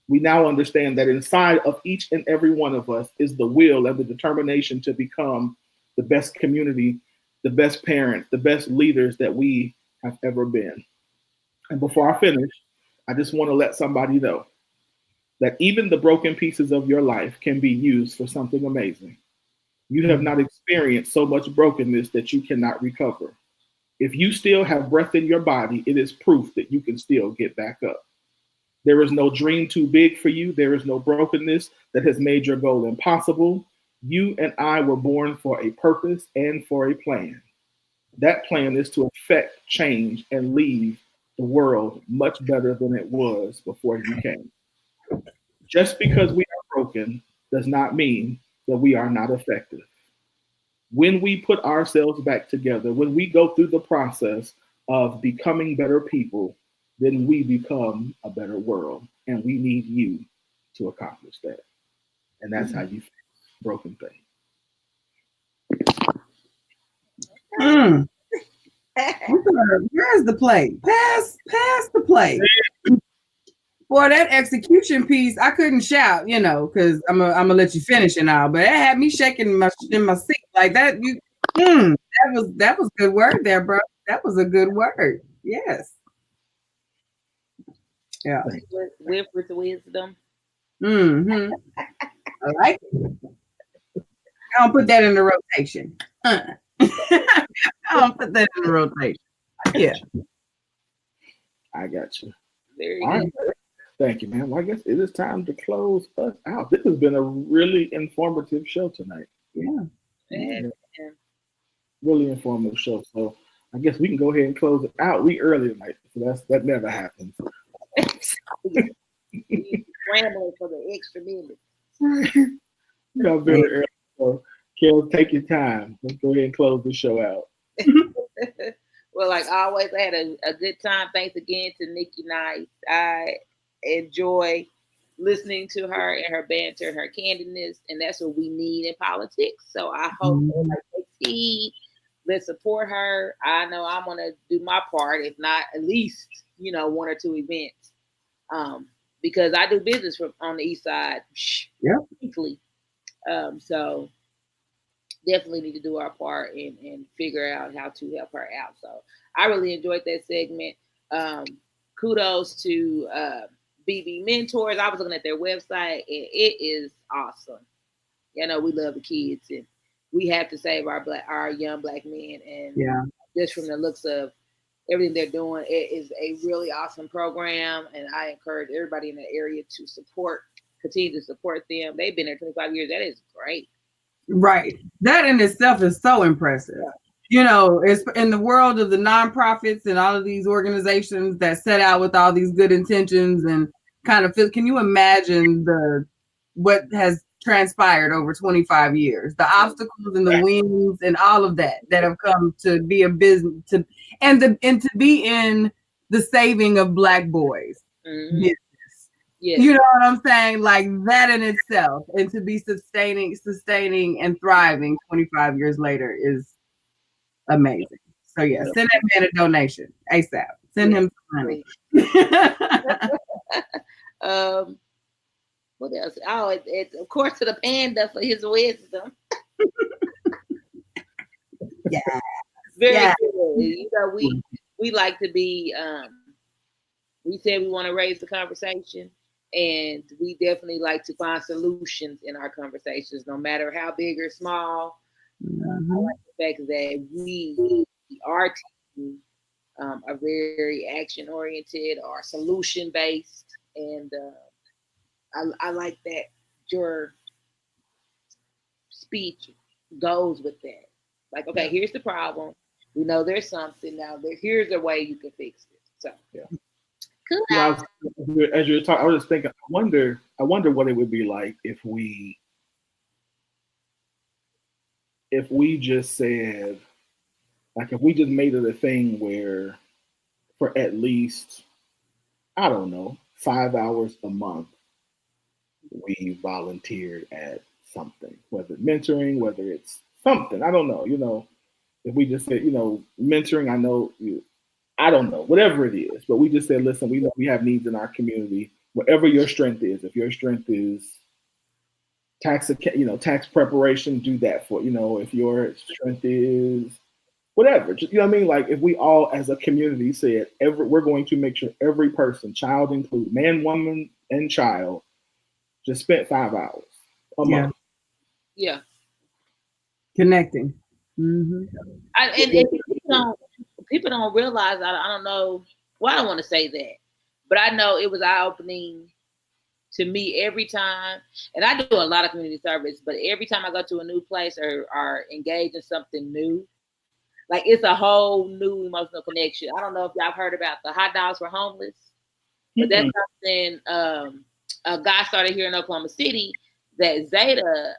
We now understand that inside of each and every one of us is the will and the determination to become the best community, the best parents, the best leaders that we have ever been. And before I finish, I just want to let somebody know that even the broken pieces of your life can be used for something amazing. You have not experienced so much brokenness that you cannot recover. If you still have breath in your body, it is proof that you can still get back up. There is no dream too big for you. There is no brokenness that has made your goal impossible. You and I were born for a purpose and for a plan. That plan is to affect change and leave the world much better than it was before you came. Just because we are broken does not mean that we are not effective. When we put ourselves back together, when we go through the process of becoming better people, then we become a better world. And we need you to accomplish that. And that's how you fix broken things. Where's the plate? Pass the plate. Boy, that execution piece, I couldn't shout, because I'm gonna let you finish and all, but it had me shaking in my seat like that. That was good word there, bro. That was a good word. Yes. Yeah. With wisdom. Mm-hmm. I like it. I don't put that in the rotation. I don't put that in the rotation. Yeah. I got you. There you go. Thank you, man. Well, I guess it is time to close us out. This has been a really informative show tonight. Yeah. Really informative show. So I guess we can go ahead and close it out. We early tonight, so that never happens. Rambling for the extra minutes. Very early. So, Kel, take your time. Let's go ahead and close the show out. Well, like always, I had a good time. Thanks again to Nikki Nice. I enjoy listening to her and her banter and her candidness, and that's what we need in politics. So I hope let's support her. I know I'm gonna do my part, if not at least one or two events, because I do business on the east side. Yeah. So definitely need to do our part and figure out how to help her out. So I really enjoyed that segment. Kudos to BB Mentors. I was looking at their website, and it is awesome. We love the kids, and we have to save our young black men. And just from the looks of everything they're doing, it is a really awesome program. And I encourage everybody in the area to continue to support them. They've been there 25 years. That is great. Right. That in itself is so impressive. You know, it's in the world of the nonprofits and all of these organizations that set out with all these good intentions and kind of feel, can you imagine what has transpired over 25 years, the obstacles and the wins and all of that have come to be a business and to be in the saving of Black boys. Mm-hmm. Yeah. You know what I'm saying? Like that in itself, and to be sustaining and thriving 25 years later is amazing. So yeah, send that man a donation ASAP. Send him some money. What else? Oh, it's of course to the panda for his wisdom. Yeah, very good. You know, we like to be. We said we want to raise the conversation, and we definitely like to find solutions in our conversations, no matter how big or small. I like the fact that we, our team, are very action oriented, or solution based, and I like that your speech goes with that. Like, okay, here's the problem. We know there's something now. Here's a way you can fix it. So yeah. Cool. Yeah, as you were talking, I was just thinking. I wonder what it would be like if we just said, like, if we just made it a thing where, for at least, I don't know, 5 hours a month, we volunteered at something, whether it's mentoring, whether it's something, I don't know. You know, if we just said, you know, mentoring, I don't know, whatever it is, but we just said, listen, we know we have needs in our community. Whatever your strength is, if your strength is tax preparation, do that for, if your strength is whatever, just, you know what I mean? Like, if we all as a community said, we're going to make sure every person, child included, man, woman, and child, just spent 5 hours a month. Yeah. Connecting. Mm-hmm. People don't realize, I don't know, well, I don't want to say that, but I know it was eye-opening to me every time. And I do a lot of community service, but every time I go to a new place or engage in something new, like, it's a whole new emotional connection. I don't know if y'all heard about the hot dogs for homeless, but that's something a guy started here in Oklahoma City that Zeta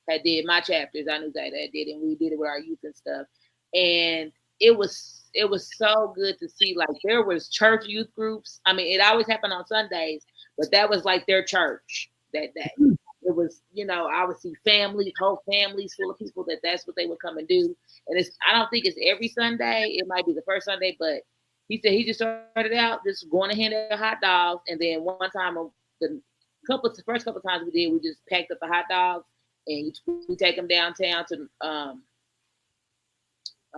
had did. My chapters, I knew Zeta had did, and we did it with our youth and stuff. And it was so good to see, like, there was church youth groups. I mean, it always happened on Sundays, but that was like their church that day. It was, I would see whole families full of people that's what they would come and do. And I don't think it's every Sunday. It might be the first Sunday, but he said he just started out just going to hand out hot dogs. And then one time, the first couple times we did, we just packed up the hot dogs and we take them downtown to,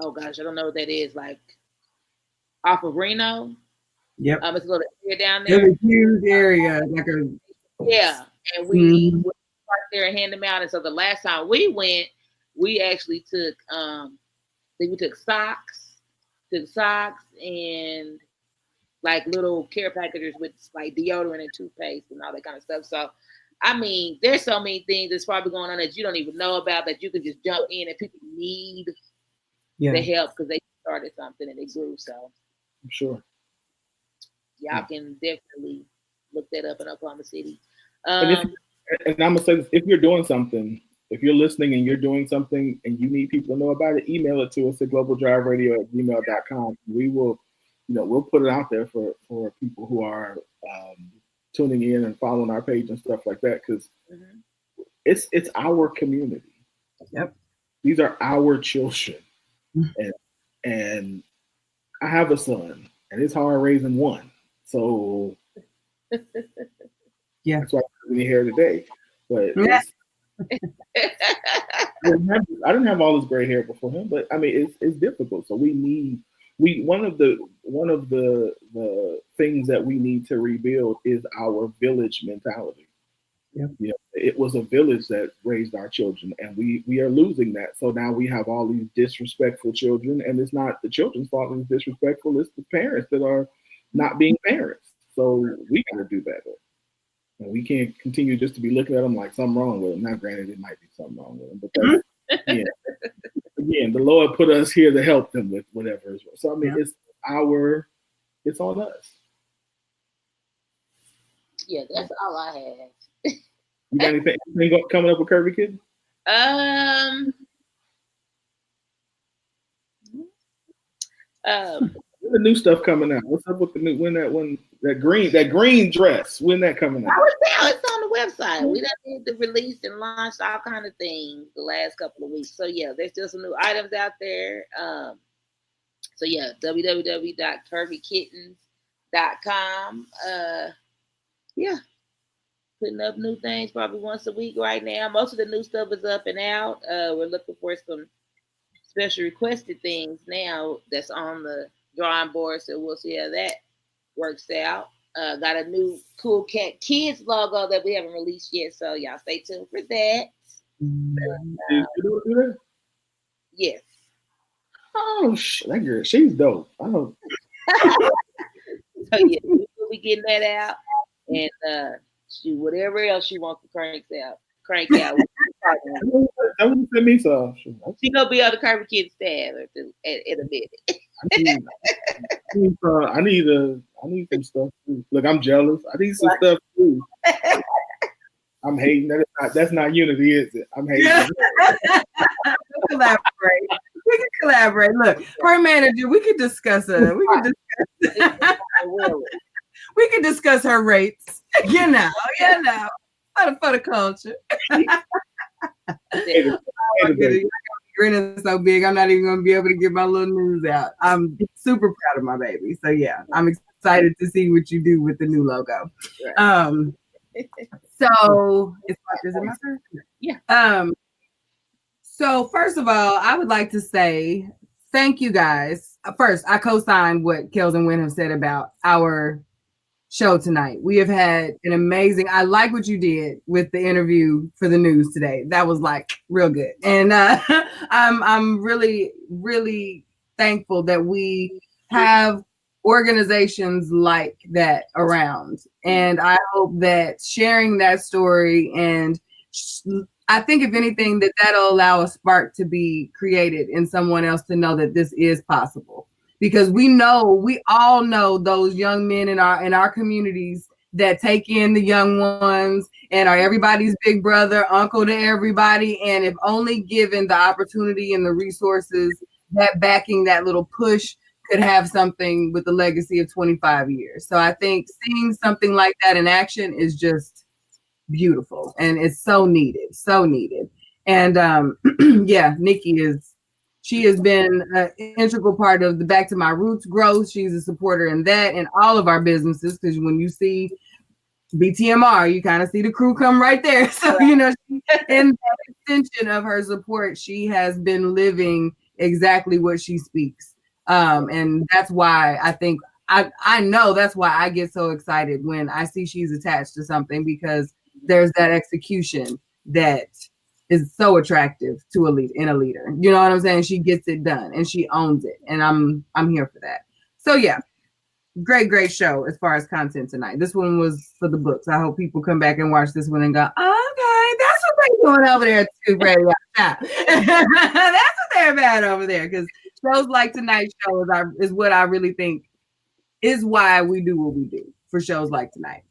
oh gosh, I don't know what that is, like off of Reno. Yep. It's a little area down there. It's a huge area, yeah. And we went there and hand them out. And so the last time we went, we actually took we took socks and like little care packages with like deodorant and toothpaste and all that kind of stuff. So I mean, there's so many things that's probably going on that you don't even know about, that you can just jump in, and people need the help because they started something and they grew. So I'm sure y'all can definitely look that up in Oklahoma City. And I'm gonna say this: if you're doing something, if you're listening and you're doing something and you need people to know about it, email it to us at globaldriveradio@gmail.com. We will, we'll put it out there for people who are tuning in and following our page and stuff like that, because it's our community. Yep. These are our children. And I have a son, and it's hard raising one. So that's why I'm here today. But I didn't have all this gray hair before him, but I mean, it's difficult. So one of the things that we need to rebuild is our village mentality. Yeah. It was a village that raised our children, and we are losing that. So now we have all these disrespectful children, and it's not the children's fault it's disrespectful, it's the parents that are not being parents. So we gotta do better. And we can't continue just to be looking at them like something wrong with them. Now, granted, it might be something wrong with them, but that's, again, the Lord put us here to help them with whatever is wrong. So I mean, it's on us. Yeah, that's all I have. You got anything coming up with Curvy Kid? The new stuff coming out. What's up with the new that green dress? When that coming out? It's on the website. We done did the release and launched all kind of things the last couple of weeks. So yeah, there's still some new items out there. So yeah, www.curvykittens.com. Yeah, putting up new things probably once a week right now. Most of the new stuff is up and out. We're looking for some special requested things now that's on the drawing board, so we'll see how that works out. Got a new Cool Cat Kids logo that we haven't released yet, so y'all stay tuned for that. Yes. Oh, that girl, she's dope. Oh. So yeah, we'll be getting that out, and whatever else she wants to crank out. She gonna be on the Curvy Kid staff in a minute. I need some stuff too. Look, I'm jealous. I need some stuff too. I'm hating that. That's not unity, is it? I'm hating. We can collaborate. Look, her manager. We could discuss her. We could discuss her rates. You know, for the culture. Grin is so big, I'm not even gonna be able to get my little news out. I'm super proud of my baby. So yeah, I'm excited to see what you do with the new logo. So is it my turn? Yeah. So first of all, I would like to say thank you guys. First, I co-signed what Kels and Wynn have said about our show tonight. We have had an amazing, I like what you did with the interview for the news today. That was like real good. And I'm really, really thankful that we have organizations like that around. And I hope that sharing that story, and I think if anything, that'll allow a spark to be created in someone else to know that this is possible. Because we all know those young men in our communities that take in the young ones and are everybody's big brother, uncle to everybody. And if only given the opportunity and the resources, that backing, that little push could have something with the legacy of 25 years. So I think seeing something like that in action is just beautiful. And it's so needed, so needed. And yeah, Nikki she has been an integral part of the Back to My Roots growth. She's a supporter in that and all of our businesses, because when you see BTMR, you kind of see the crew come right there. So, in that extension of her support, she has been living exactly what she speaks. And that's why I think, I know that's why I get so excited when I see she's attached to something, because there's that execution that is so attractive to a leader. You know what I'm saying? She gets it done and she owns it. And I'm here for that. So yeah, great show as far as content tonight. This one was for the books. I hope people come back and watch this one and go, okay, that's what they're doing over there at Scoop Radio. That's what they're about over there. Because shows like tonight's show is what I really think is why we do what we do for shows like tonight.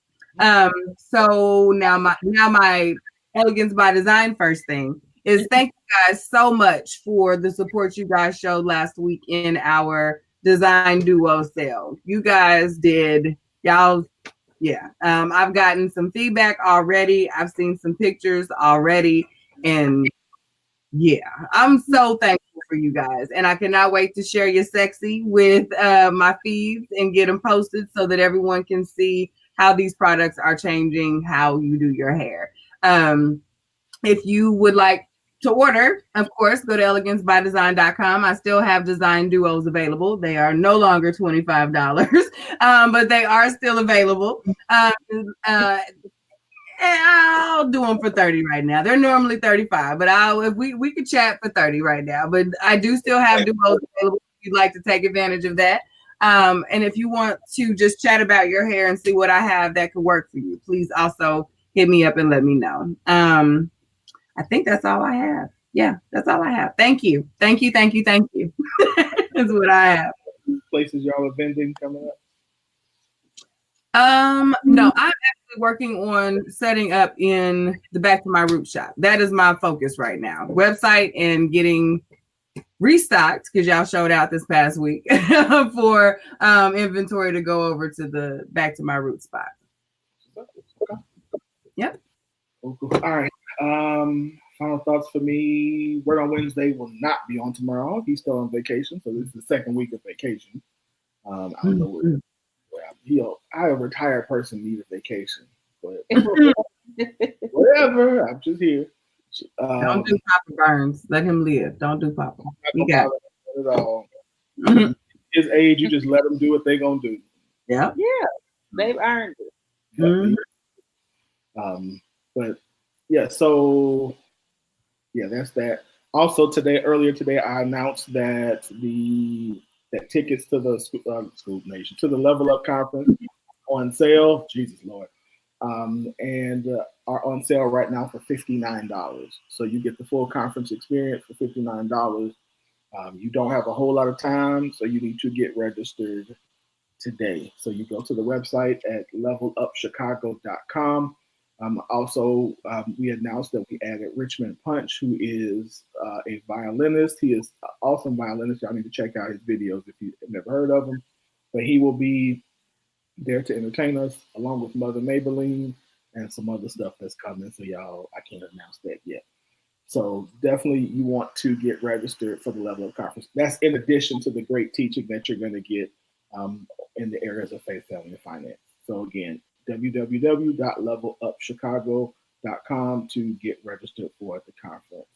So now my Elegance by Design first thing is thank you guys so much for the support you guys showed last week in our design duo sale. You guys did, y'all. Yeah. I've gotten some feedback already. I've seen some pictures already, and yeah, I'm so thankful for you guys, and I cannot wait to share your sexy with my feeds and get them posted so that everyone can see how these products are changing how you do your hair. If you would like to order, of course, go to elegancebydesign.com. I still have design duos available. They are no longer $25, but they are still available. I'll do them for 30 right now. They're normally 35, but if we could chat for 30 right now. But I do still have duos available if you'd like to take advantage of that. And if you want to just chat about your hair and see what I have that could work for you, please also hit me up and let me know. I think that's all I have. Yeah, that's all I have. Thank you. Thank you. That's what I have. Places y'all are vending coming up? No, I'm actually working on setting up in the Back to My Roots shop. That is my focus right now. Website and getting restocked, because y'all showed out this past week for inventory to go over to the Back to My Roots spot. Yep. All right. Final thoughts for me. Word on Wednesday will not be on tomorrow. He's still on vacation, so this is the second week of vacation. I don't know a retired person need a vacation, but whatever. I'm just here. Don't do Papa Burns. Let him live. Don't do Papa. He got it at all. His age, you just let them do what they're gonna do. Yeah. Yeah. They've earned it. But yeah, so yeah, that's that. Also earlier today, I announced that tickets to the Scoop Nation, to the Level Up Conference on sale. Jesus Lord. And are on sale right now for $59. So you get the full conference experience for $59. You don't have a whole lot of time, so you need to get registered today. So you go to the website at levelupchicago.com. Also, we announced that we added Richmond Punch, who is a violinist. He is an awesome violinist. Y'all need to check out his videos if you've never heard of him. But he will be there to entertain us, along with Mother Maybelline and some other stuff that's coming. So y'all, I can't announce that yet. So definitely you want to get registered for the Level Up Conference. That's in addition to the great teaching that you're going to get in the areas of faith, family, and finance. So again, www.levelupchicago.com to get registered for the conference.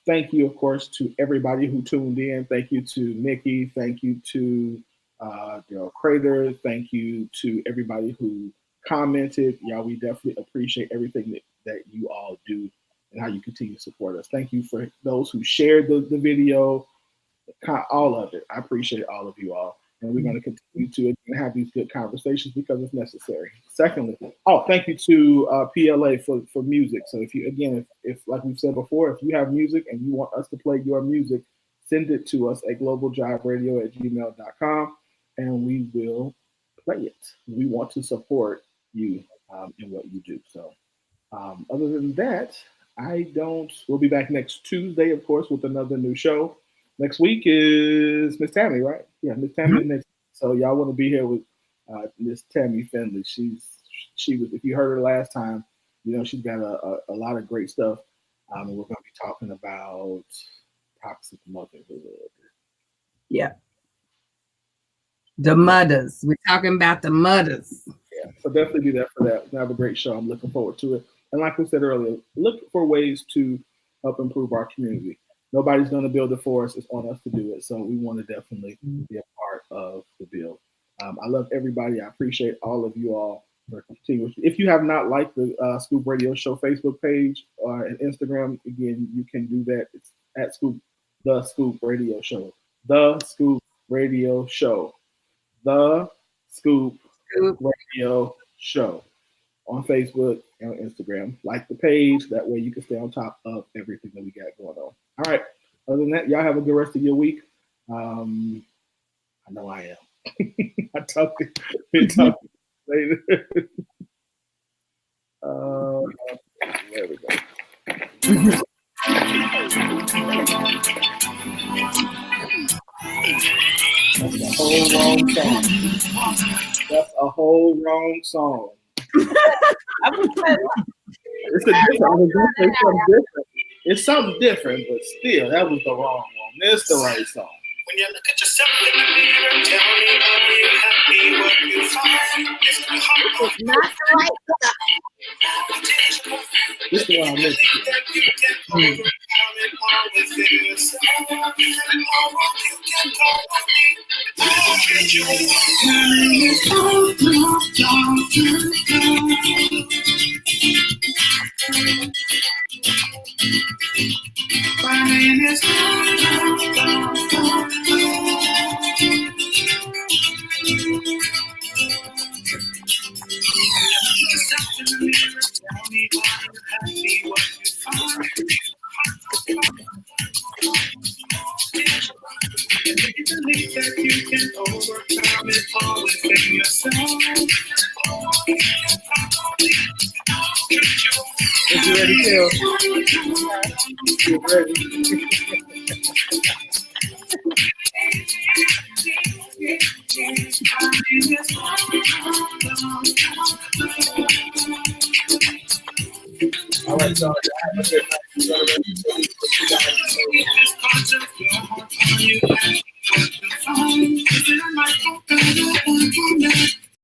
Thank you, of course, to everybody who tuned in. Thank you to Nikki. Thank you to Daryl Crater. Thank you to everybody who commented. Y'all, we definitely appreciate everything that you all do and how you continue to support us. Thank you for those who shared the video, all of it. I appreciate all of you all. And we're going to continue to have these good conversations because it's necessary. Secondly, thank you to PLA for music. So if you, again, if like we've said before, if you have music and you want us to play your music, send it to us at globaljiveradio@gmail.com and we will play it. We want to support you in what you do. So other than that, we'll be back next Tuesday, of course, with another new show. Next week is Miss Tammy, right? Yeah, Miss Tammy next. So y'all want to be here with Miss Tammy Finley. She was. If you heard her last time, you know she's got a lot of great stuff. And we're going to be talking about toxic motherhood. Yeah, the mothers. We're talking about the mothers. Yeah, so definitely be there for that. We have a great show. I'm looking forward to it. And like we said earlier, look for ways to help improve our community. Nobody's going to build it for us. It's on us to do it. So we want to definitely be a part of the build. I love everybody. I appreciate all of you all for continuing. If you have not liked the Scoop Radio Show Facebook page and Instagram, again, you can do that. It's at The Scoop Radio Show. The Scoop Radio Show. The Scoop Radio Show on Facebook and on Instagram. Like the page. That way you can stay on top of everything that we got going on. All right. Other than that, y'all have a good rest of your week. I know I am. I'll talk to you later. There we go. That's a whole wrong song. That's a whole wrong song. It's something different, but still, that was the wrong one. It's the right song. When you look at yourself in the mirror, tell me, are you happy what you find? It's not the right stuff. This is what I meant. My name is All right, y'all. Have a good night.